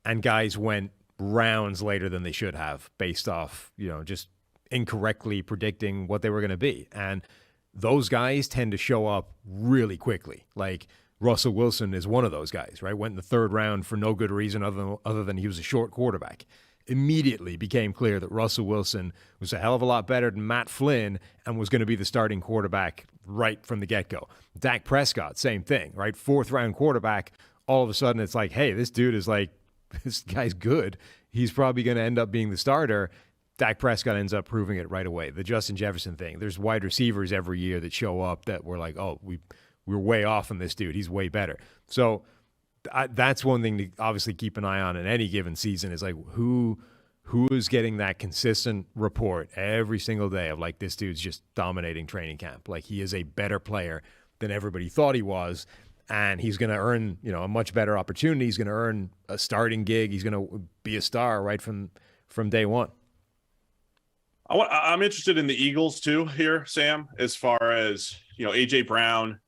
and guys went rounds later than they should have based off, just incorrectly predicting what they were going to be. And those guys tend to show up really quickly. Like Russell Wilson is one of those guys, right? Went in the third round for no good reason other than he was a short quarterback. Immediately became clear that Russell Wilson was a hell of a lot better than Matt Flynn and was going to be the starting quarterback right from the get-go. Dak Prescott, same thing, right? Fourth round quarterback. All of a sudden it's like, hey, this guy's good. He's probably going to end up being the starter. Dak Prescott ends up proving it right away. The Justin Jefferson thing. There's wide receivers every year that show up that we're like, oh, we're way off on this dude. He's way better. So that's one thing to obviously keep an eye on in any given season is like who is getting that consistent report every single day of like, this dude's just dominating training camp. Like, he is a better player than everybody thought he was. And he's going to earn, a much better opportunity. He's going to earn a starting gig. He's going to be a star right from day one. I'm interested in the Eagles too here, Sam, as far as, A.J. Brown.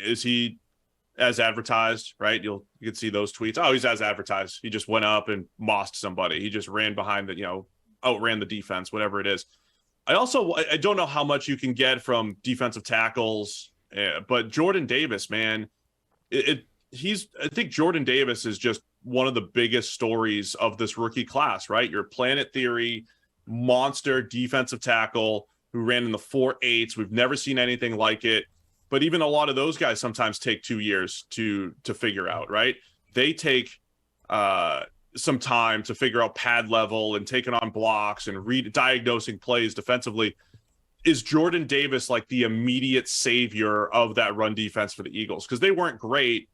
Is he as advertised, right? You can see those tweets. Oh, he's as advertised. He just went up and mossed somebody. He just ran behind outran the defense, whatever it is. I don't know how much you can get from defensive tackles, but Jordan Davis, man, I think Jordan Davis is just one of the biggest stories of this rookie class, right? Your Planet Theory monster defensive tackle who ran in the 4.8s. We've never seen anything like it. but even a lot of those guys sometimes take 2 years to figure out, right? They take some time to figure out pad level and taking on blocks and diagnosing plays defensively. Is Jordan Davis like the immediate savior of that run defense for the Eagles? Because they weren't great.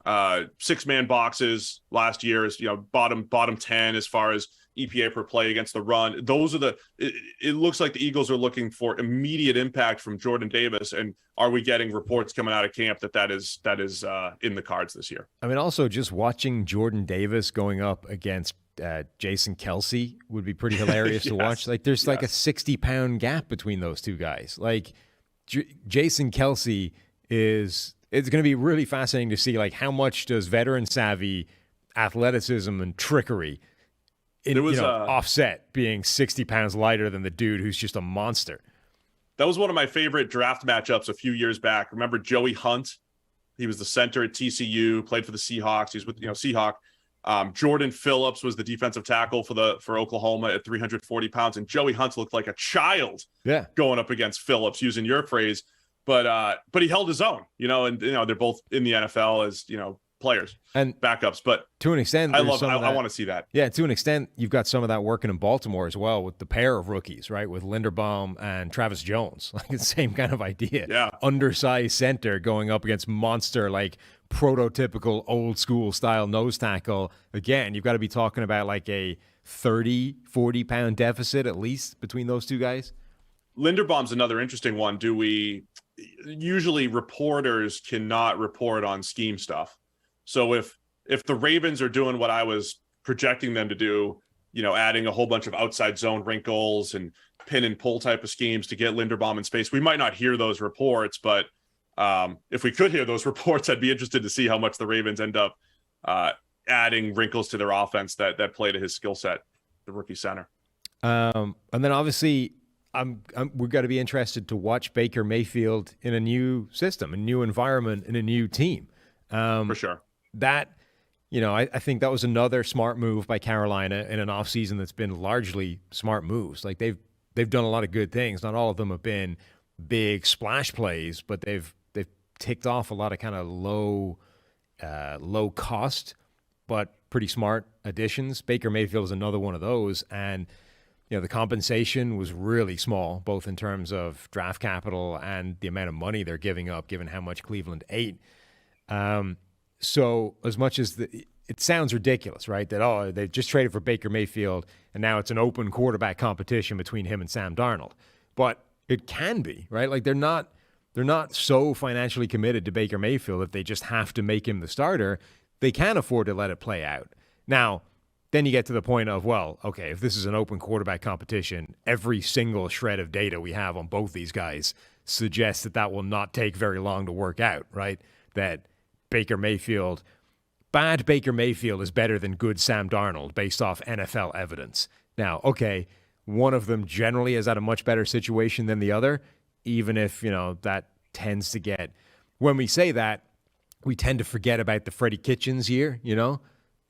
6-man boxes last year is, bottom 10 as far as EPA per play against the run. Those are it looks like the Eagles are looking for immediate impact from Jordan Davis. And are we getting reports coming out of camp that is in the cards this year? I mean, also just watching Jordan Davis going up against Jason Kelce would be pretty hilarious to watch. Like there's like a 60-pound gap between those two guys. Like Jason Kelce it's going to be really fascinating to see like how much does veteran savvy, athleticism, and trickery offset being 60 pounds lighter than the dude who's just a monster. That was one of my favorite draft matchups a few years back. Remember Joey Hunt? He was the center at TCU, played for the Seahawks. He's with Seahawk. Jordan Phillips was the defensive tackle for Oklahoma at 340 pounds, and Joey Hunt looked like a child going up against Phillips, using your phrase. But he held his own, and they're both in the NFL as players and backups. But to an extent, I want to see that. Yeah, to an extent, you've got some of that working in Baltimore as well with the pair of rookies, right? With Linderbaum and Travis Jones, like the same kind of idea. Yeah, undersized center going up against monster, like prototypical old school style nose tackle. Again, you've got to be talking about like a 30-40 pound deficit at least between those two guys. Linderbaum's another interesting one. Usually reporters cannot report on scheme stuff. So if the Ravens are doing what I was projecting them to do, adding a whole bunch of outside zone wrinkles and pin and pull type of schemes to get Linderbaum in space, we might not hear those reports, but if we could hear those reports, I'd be interested to see how much the Ravens end up adding wrinkles to their offense that play to his skill set, the rookie center. And then obviously we've got to be interested to watch Baker Mayfield in a new system, a new environment, and a new team. For sure. That, I think that was another smart move by Carolina in an offseason that's been largely smart moves. Like they've done a lot of good things. Not all of them have been big splash plays, but they've ticked off a lot of kind of low cost, but pretty smart additions. Baker Mayfield is another one of those. And, the compensation was really small, both in terms of draft capital and the amount of money they're giving up, given how much Cleveland ate. So as much as it sounds ridiculous, right? That, they just traded for Baker Mayfield and now it's an open quarterback competition between him and Sam Darnold. But it can be, right? Like they're not so financially committed to Baker Mayfield that they just have to make him the starter. They can afford to let it play out. Now, then you get to the point of, well, okay, if this is an open quarterback competition, every single shred of data we have on both these guys suggests that will not take very long to work out, right? That bad Baker Mayfield is better than good Sam Darnold based off NFL evidence. Now, okay, one of them generally is at a much better situation than the other, even if, that tends to get, when we say that, we tend to forget about the Freddie Kitchens year,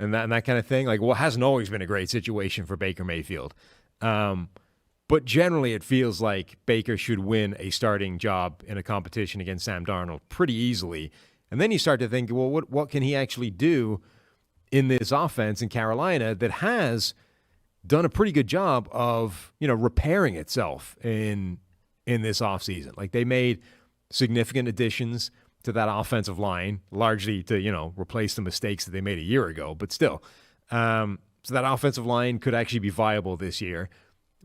and that kind of thing. Like, well, it hasn't always been a great situation for Baker Mayfield. But generally it feels like Baker should win a starting job in a competition against Sam Darnold pretty easily. And then you start to think, well, what can he actually do in this offense in Carolina that has done a pretty good job of, repairing itself in this offseason? Like they made significant additions to that offensive line, largely to, replace the mistakes that they made a year ago, but still. So that offensive line could actually be viable this year.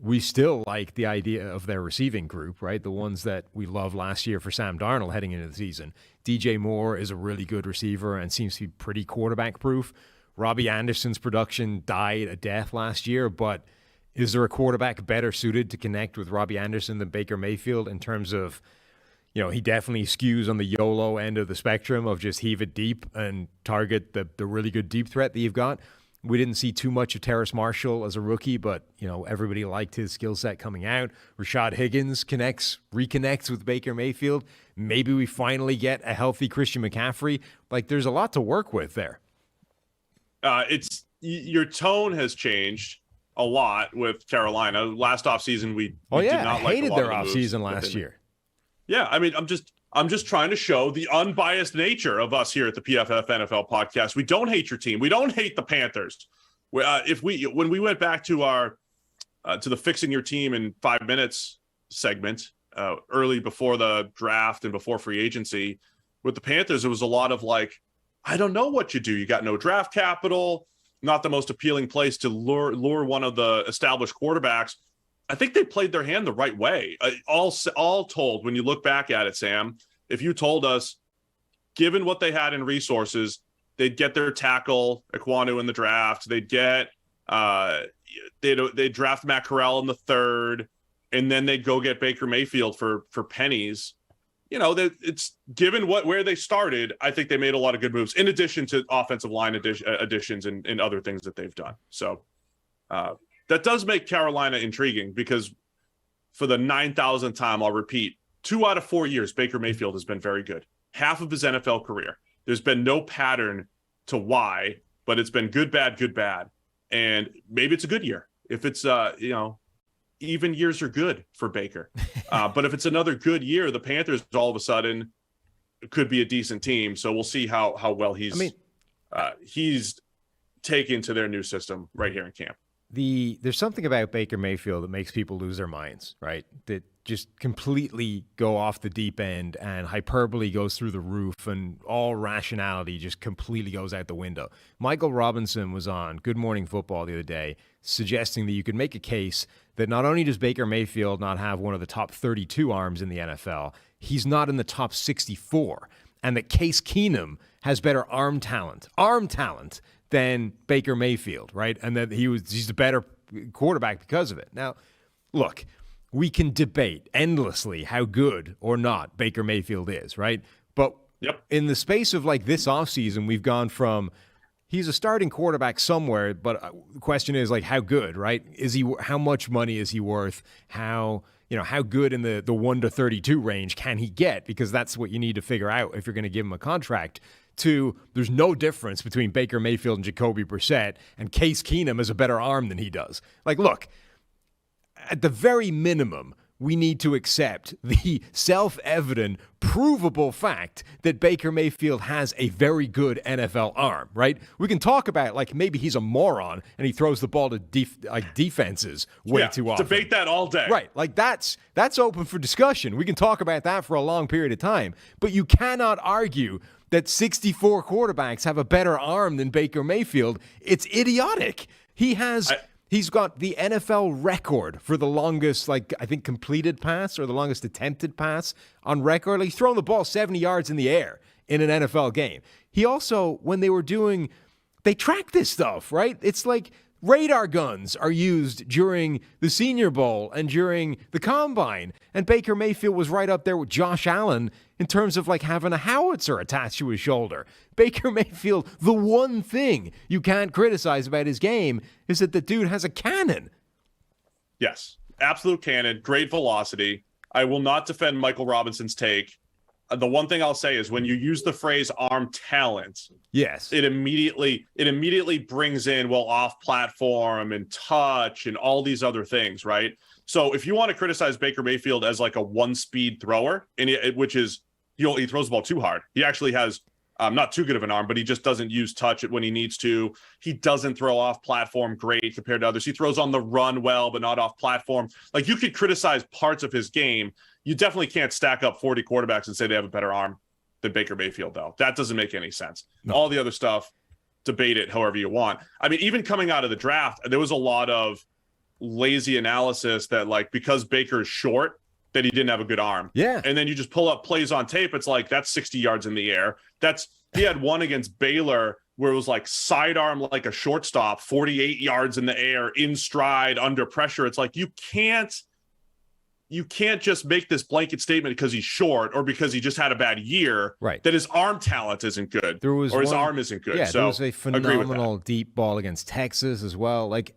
We still like the idea of their receiving group, right? The ones that we loved last year for Sam Darnold heading into the season. DJ Moore is a really good receiver and seems to be pretty quarterback-proof. Robbie Anderson's production died a death last year, but is there a quarterback better suited to connect with Robbie Anderson than Baker Mayfield in terms of, he definitely skews on the YOLO end of the spectrum of just heave it deep and target the really good deep threat that you've got. We didn't see too much of Terrace Marshall as a rookie, but, everybody liked his skill set coming out. Rashad Higgins reconnects with Baker Mayfield. Maybe we finally get a healthy Christian McCaffrey. Like, there's a lot to work with there. Your tone has changed a lot with Carolina. Last offseason, we did not like hated a lot their of the offseason last year. Yeah, I mean, I'm just trying to show the unbiased nature of us here at the PFF NFL podcast. We don't hate your team. We don't hate the Panthers. When we went back to our to the fixing your team in 5 minutes segment early before the draft and before free agency with the Panthers, it was a lot of like, I don't know what you do. You got no draft capital, not the most appealing place to lure one of the established quarterbacks. I think they played their hand the right way. All told, when you look back at it, Sam, if you told us, given what they had in resources, they'd get their tackle Ekwonu in the draft, they'd get they'd draft Matt Corral in the third, and then they'd go get Baker Mayfield for pennies. You know, it's given where they started, I think they made a lot of good moves in addition to offensive line additions and other things that they've done. So that does make Carolina intriguing because for the 9,000th time, I'll repeat, 2 out of 4 years, Baker Mayfield has been very good. Half of his NFL career. There's been no pattern to why, but it's been good, bad, good, bad. And maybe it's a good year. If it's, even years are good for Baker. But if it's another good year, the Panthers all of a sudden could be a decent team. So we'll see how well he's taken to their new system right here in camp. There's something about Baker Mayfield that makes people lose their minds, right? That just completely go off the deep end and hyperbole goes through the roof and all rationality just completely goes out the window. Michael Robinson was on Good Morning Football the other day suggesting that you could make a case that not only does Baker Mayfield not have one of the top 32 arms in the NFL, he's not in the top 64, and that Case Keenum has better arm talent than Baker Mayfield, right? And that he's a better quarterback because of it. Now, look, we can debate endlessly how good or not Baker Mayfield is, right? But in the space of like this offseason, we've gone from he's a starting quarterback somewhere, but the question is like how good, right? How much money is he worth? How good in the 1 to 32 range can he get? Because that's what you need to figure out if you're going to give him a contract. There's no difference between Baker Mayfield and Jacoby Brissett, and Case Keenum has a better arm than he does. Like, look, at the very minimum, we need to accept the self-evident, provable fact that Baker Mayfield has a very good NFL arm, right? We can talk about, like, maybe he's a moron and he throws the ball to defenses way too often. Debate that all day. Right. Like, that's open for discussion. We can talk about that for a long period of time. But you cannot argue that 64 quarterbacks have a better arm than Baker Mayfield. It's idiotic. He's got the NFL record for the longest, I think, completed pass or the longest attempted pass on record. Like, he's throwing the ball 70 yards in the air in an NFL game. He also, when they track this stuff, right? It's like radar guns are used during the Senior Bowl and during the Combine. And Baker Mayfield was right up there with Josh Allen in terms of like having a howitzer attached to his shoulder. Baker Mayfield, the one thing you can't criticize about his game is that the dude has a cannon. Yes, absolute cannon, great velocity. I will not defend Michael Robinson's take. The one thing I'll say is when you use the phrase arm talent, yes, it immediately brings in, off platform and touch and all these other things, right? So if you want to criticize Baker Mayfield as like a one-speed thrower, which is he throws the ball too hard. He actually has not too good of an arm, but he just doesn't use touch when he needs to. He doesn't throw off platform great compared to others. He throws on the run well, but not off platform. Like, you could criticize parts of his game. You definitely can't stack up 40 quarterbacks and say they have a better arm than Baker Mayfield, though. That doesn't make any sense. No. All the other stuff, debate it however you want. I mean, even coming out of the draft, there was a lot of lazy analysis that, like, because Baker's short, that he didn't have a good arm. Yeah. And then you just pull up plays on tape. It's like, that's 60 yards in the air. He had one against Baylor where it was like sidearm like a shortstop, 48 yards in the air, in stride, under pressure. It's like, you can't just make this blanket statement because he's short or because he just had a bad year, right, that his arm talent isn't good his arm isn't good. Yeah, so there was a phenomenal deep ball against Texas as well. Like,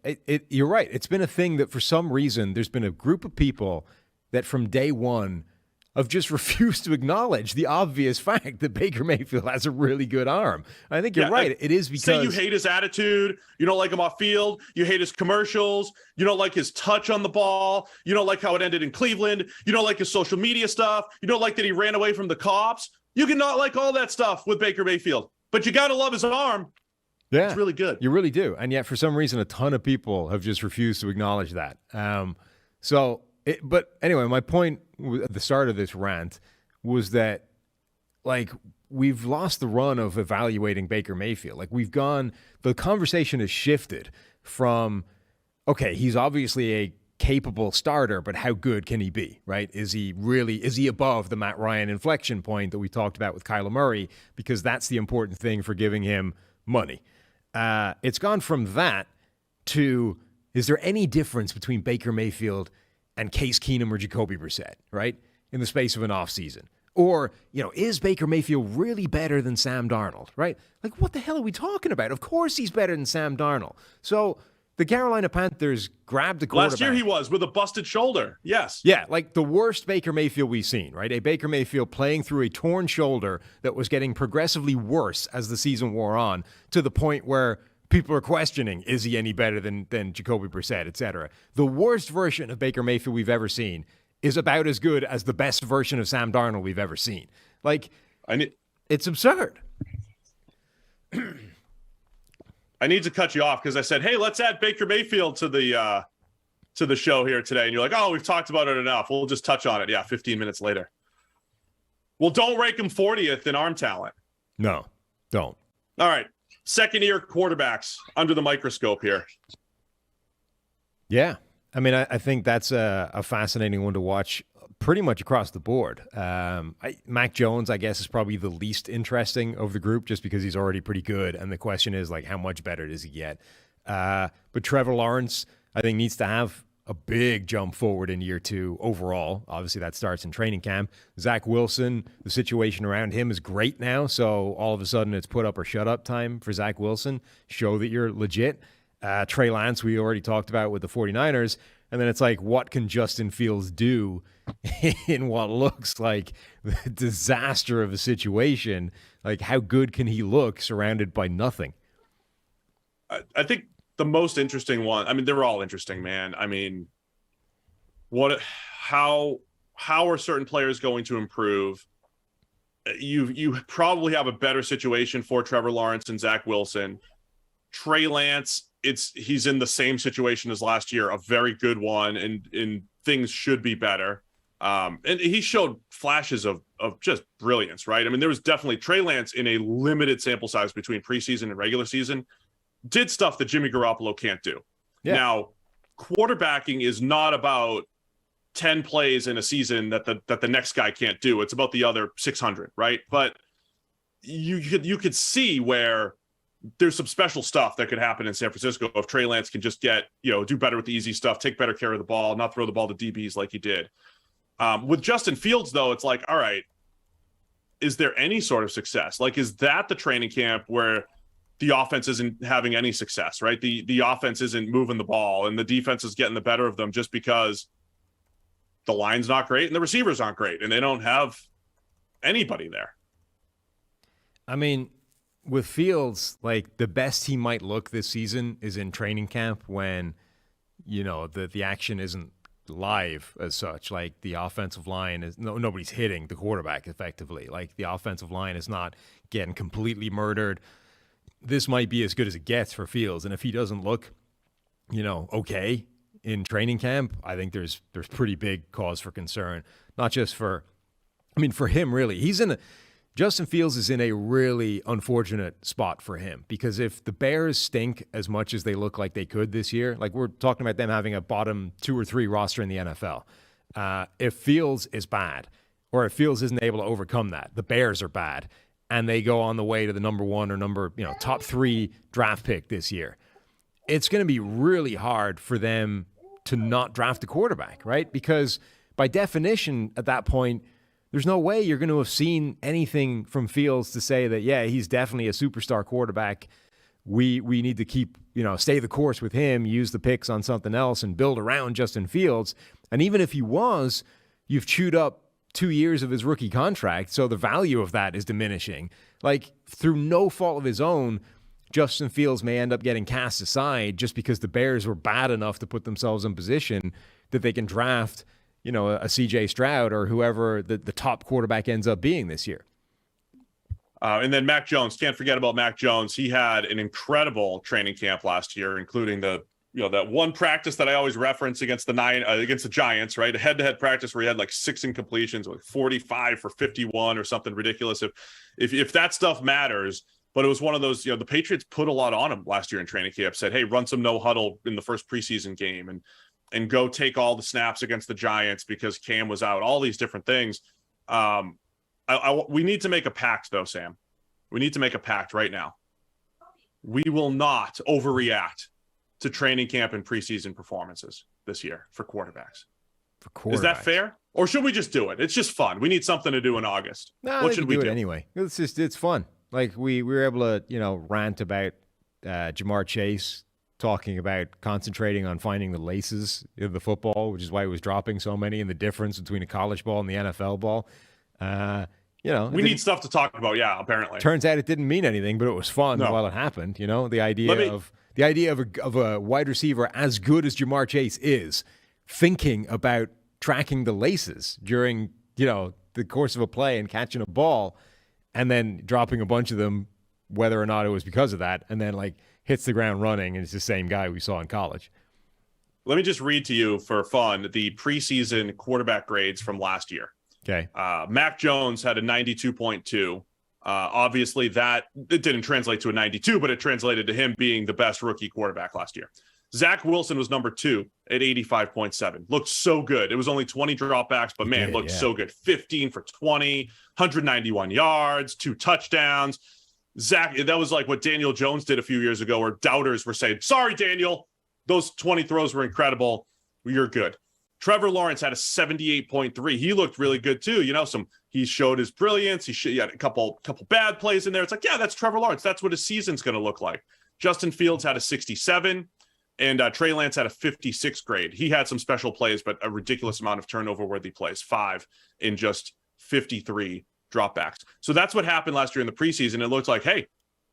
you're right. It's been a thing that for some reason there's been a group of people that from day one have just refused to acknowledge the obvious fact that Baker Mayfield has a really good arm. I think you're right. It is because... Say you hate his attitude, you don't like him off field, you hate his commercials, you don't like his touch on the ball, you don't like how it ended in Cleveland, you don't like his social media stuff, you don't like that he ran away from the cops. You can not like all that stuff with Baker Mayfield, but you got to love his arm. Yeah, it's really good. You really do. And yet, for some reason, a ton of people have just refused to acknowledge that. But anyway, my point at the start of this rant was that, like, we've lost the run of evaluating Baker Mayfield. Like, the conversation has shifted from, okay, he's obviously a capable starter, but how good can he be, right? Is he above the Matt Ryan inflection point that we talked about with Kyler Murray? Because that's the important thing for giving him money. It's gone from that to, is there any difference between Baker Mayfield and Case Keenum or Jacoby Brissett, right, in the space of an offseason? Or, is Baker Mayfield really better than Sam Darnold, right? Like, what the hell are we talking about? Of course he's better than Sam Darnold. So the Carolina Panthers grabbed the quarterback. Last year he was, with a busted shoulder, yes. Yeah, like the worst Baker Mayfield we've seen, right? A Baker Mayfield playing through a torn shoulder that was getting progressively worse as the season wore on, to the point where people are questioning, is he any better than Jacoby Brissett, et cetera. The worst version of Baker Mayfield we've ever seen is about as good as the best version of Sam Darnold we've ever seen. Like, it's absurd. I need to cut you off because I said, hey, let's add Baker Mayfield to the show here today. And you're like, oh, we've talked about it enough. We'll just touch on it. Yeah, 15 minutes later. Well, don't rank him 40th in arm talent. No, don't. All right. Second-year quarterbacks under the microscope here. Yeah. I mean, I think that's a fascinating one to watch pretty much across the board. Mac Jones, I guess, is probably the least interesting of the group just because he's already pretty good. And the question is, like, how much better does he get? But Trevor Lawrence, I think, needs to have a big jump forward in year 2 overall. Obviously, that starts in training camp. Zach Wilson, the situation around him is great now. So all of a sudden, it's put up or shut up time for Zach Wilson. Show that you're legit. Trey Lance, we already talked about with the 49ers. And then it's like, what can Justin Fields do in what looks like the disaster of a situation? Like, how good can he look surrounded by nothing? I think the most interesting one, I mean, they're all interesting, man. I mean, how are certain players going to improve? You probably have a better situation for Trevor Lawrence and Zach Wilson. Trey Lance, he's in the same situation as last year, a very good one, and things should be better. And he showed flashes of just brilliance, right? I mean, there was definitely Trey Lance in a limited sample size between preseason and regular season did stuff that Jimmy Garoppolo can't do. Yeah. Now, quarterbacking is not about 10 plays in a season that the next guy can't do. It's about the other 600, right? But you could see where there's some special stuff that could happen in San Francisco if Trey Lance can just do better with the easy stuff, take better care of the ball, not throw the ball to DBs like he did. With Justin Fields, though, it's like, all right, is there any sort of success? Like, is that the training camp where the offense isn't having any success, right? The offense isn't moving the ball and the defense is getting the better of them just because the line's not great and the receivers aren't great and they don't have anybody there. I mean, with Fields, like, the best he might look this season is in training camp when, the action isn't live as such. Like, the offensive line nobody's hitting the quarterback effectively. Like, the offensive line is not getting completely murdered. This might be as good as it gets for Fields. And if he doesn't look, okay in training camp, I think there's pretty big cause for concern. Not just for him, really. Justin Fields is in a really unfortunate spot for him because if the Bears stink as much as they look like they could this year, like we're talking about them having a bottom 2 or 3 roster in the NFL, if Fields is bad or if Fields isn't able to overcome that, the Bears are bad, and they go on the way to the number 1 or top 3 draft pick this year, it's going to be really hard for them to not draft a quarterback, right? Because by definition, at that point, there's no way you're going to have seen anything from Fields to say that, yeah, he's definitely a superstar quarterback. We need to keep, stay the course with him, use the picks on something else and build around Justin Fields. And even if he was, you've chewed up 2 years of his rookie contract, so the value of that is diminishing. Like, through no fault of his own, Justin Fields may end up getting cast aside just because the Bears were bad enough to put themselves in position that they can draft, a CJ Stroud or whoever the top quarterback ends up being this year. And then Mac Jones, can't forget about Mac Jones. He had an incredible training camp last year, including that one practice that I always reference against the Giants, right? A head-to-head practice where he had like 6 incompletions, like 45 for 51 or something ridiculous. If that stuff matters, but it was one of those, the Patriots put a lot on him last year in training camp, said, hey, run some no huddle in the first preseason game and go take all the snaps against the Giants because Cam was out, all these different things. We need to make a pact, though, Sam. We need to make a pact right now. We will not overreact to training camp and preseason performances this year for quarterbacks. Is that fair? Or should we just do it? It's just fun. We need something to do in August. What should we do? Anyway, it's fun. Like we were able to, rant about Jamar Chase talking about concentrating on finding the laces in the football, which is why he was dropping so many, and the difference between a college ball and the NFL ball. We need stuff to talk about. Yeah, apparently. Turns out it didn't mean anything, but it was fun while it happened. The idea of a wide receiver as good as Jamar Chase is thinking about tracking the laces during, the course of a play and catching a ball and then dropping a bunch of them, whether or not it was because of that, and then hits the ground running, and it's the same guy we saw in college. Let me just read to you for fun the preseason quarterback grades from last year. Okay. Mac Jones had a 92.2. Obviously, it didn't translate to a 92, but it translated to him being the best rookie quarterback last year. Zach Wilson was number 2 at 85.7. Looked so good. It was only 20 dropbacks, but looked so good. 15 for 20, 191 yards, 2 touchdowns. Zach, that was like what Daniel Jones did a few years ago, where doubters were saying, sorry, Daniel, those 20 throws were incredible. You're good. Trevor Lawrence had a 78.3. He looked really good too. He showed his brilliance. He had a couple bad plays in there. It's like, yeah, that's Trevor Lawrence. That's what his season's going to look like. Justin Fields had a 67, and Trey Lance had a 56 grade. He had some special plays, but a ridiculous amount of turnover-worthy plays, 5 in just 53 dropbacks. So that's what happened last year in the preseason. It looked like, hey,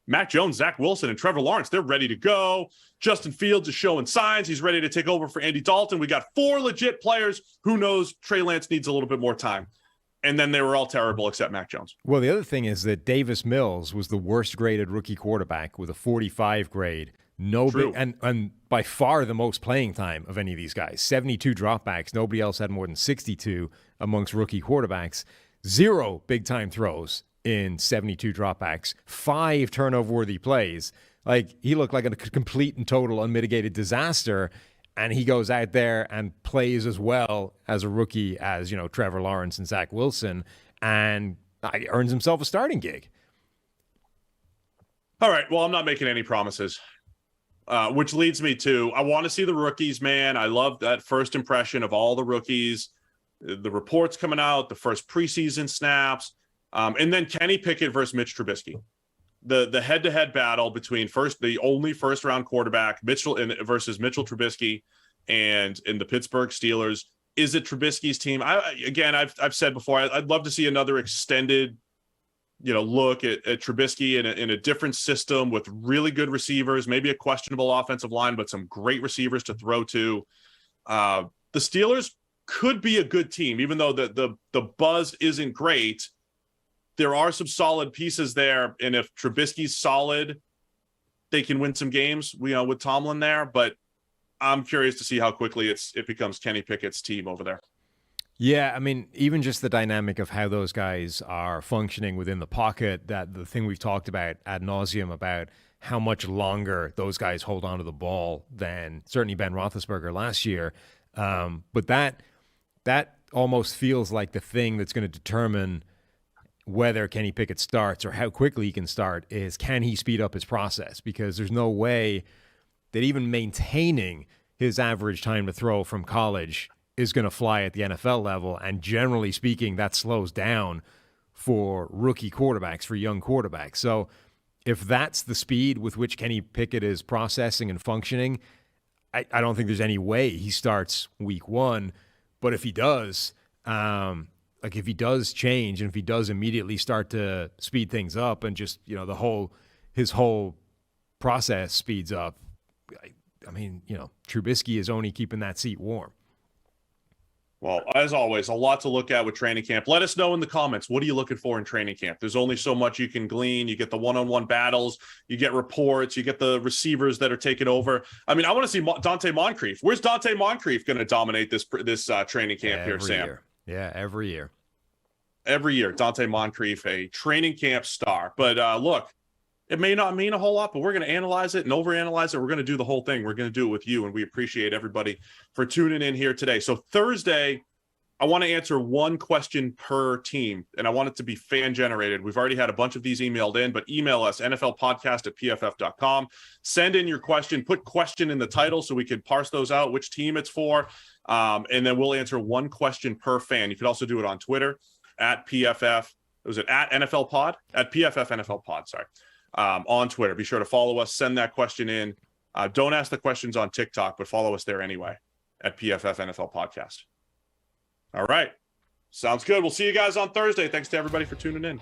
Mac Jones, Zach Wilson, and Trevor Lawrence, they're ready to go. Justin Fields is showing signs. He's ready to take over for Andy Dalton. We got 4 legit players. Who knows? Trey Lance needs a little bit more time. And then they were all terrible except Mac Jones. Well, the other thing is that Davis Mills was the worst graded rookie quarterback with a 45 grade. And by far the most playing time of any of these guys. 72 dropbacks. Nobody else had more than 62 amongst rookie quarterbacks. 0 big-time throws in 72 dropbacks. 5 turnover-worthy plays. He looked like a complete and total unmitigated disaster, and he goes out there and plays as well as a rookie as, Trevor Lawrence and Zach Wilson, and earns himself a starting gig. All right, well, I'm not making any promises, which leads me to, I want to see the rookies, man. I love that first impression of all the rookies, the reports coming out, the first preseason snaps, and then Kenny Pickett versus Mitch Trubisky. The head-to-head battle between the only first-round quarterback versus Mitchell Trubisky and in the Pittsburgh Steelers. Is it Trubisky's team? I've said before, I'd love to see another extended, look at Trubisky in a different system with really good receivers, maybe a questionable offensive line, but some great receivers to throw to. The Steelers could be a good team, even though the buzz isn't great. There are some solid pieces there, and if Trubisky's solid, they can win some games, with Tomlin there. But I'm curious to see how quickly it becomes Kenny Pickett's team over there. Yeah, I mean, even just the dynamic of how those guys are functioning within the pocket, that the thing we've talked about ad nauseum about how much longer those guys hold onto the ball than certainly Ben Roethlisberger last year. But that almost feels like the thing that's going to determine whether Kenny Pickett starts or how quickly he can start is, can he speed up his process? Because there's no way that even maintaining his average time to throw from college is going to fly at the NFL level. And generally speaking, that slows down for rookie quarterbacks, for young quarterbacks. So if that's the speed with which Kenny Pickett is processing and functioning, I don't think there's any way he starts week 1. But if he does, like if he does change and if he does immediately start to speed things up and just, his whole process speeds up, I mean, Trubisky is only keeping that seat warm. Well, as always, a lot to look at with training camp. Let us know in the comments, what are you looking for in training camp? There's only so much you can glean. You get the one-on-one battles, you get reports, you get the receivers that are taking over. I mean, I want to see Dante Moncrief. Where's Dante Moncrief going to dominate this training camp here, Sam? Year. Yeah, every year. Every year, Dante Moncrief, a training camp star. But look, it may not mean a whole lot, but we're going to analyze it and overanalyze it. We're going to do the whole thing. We're going to do it with you, and we appreciate everybody for tuning in here today. So Thursday, I want to answer one question per team, and I want it to be fan-generated. We've already had a bunch of these emailed in, but email us, nflpodcast@pff.com. Send in your question. Put question in the title so we can parse those out, which team it's for, and then we'll answer one question per fan. You can also do it on Twitter, at PFF. Was it at NFL Pod? At PFF NFL Pod, sorry. On Twitter. Be sure to follow us. Send that question in. Don't ask the questions on TikTok, but follow us there anyway at PFF NFL Podcast. All right. Sounds good. We'll see you guys on Thursday. Thanks to everybody for tuning in.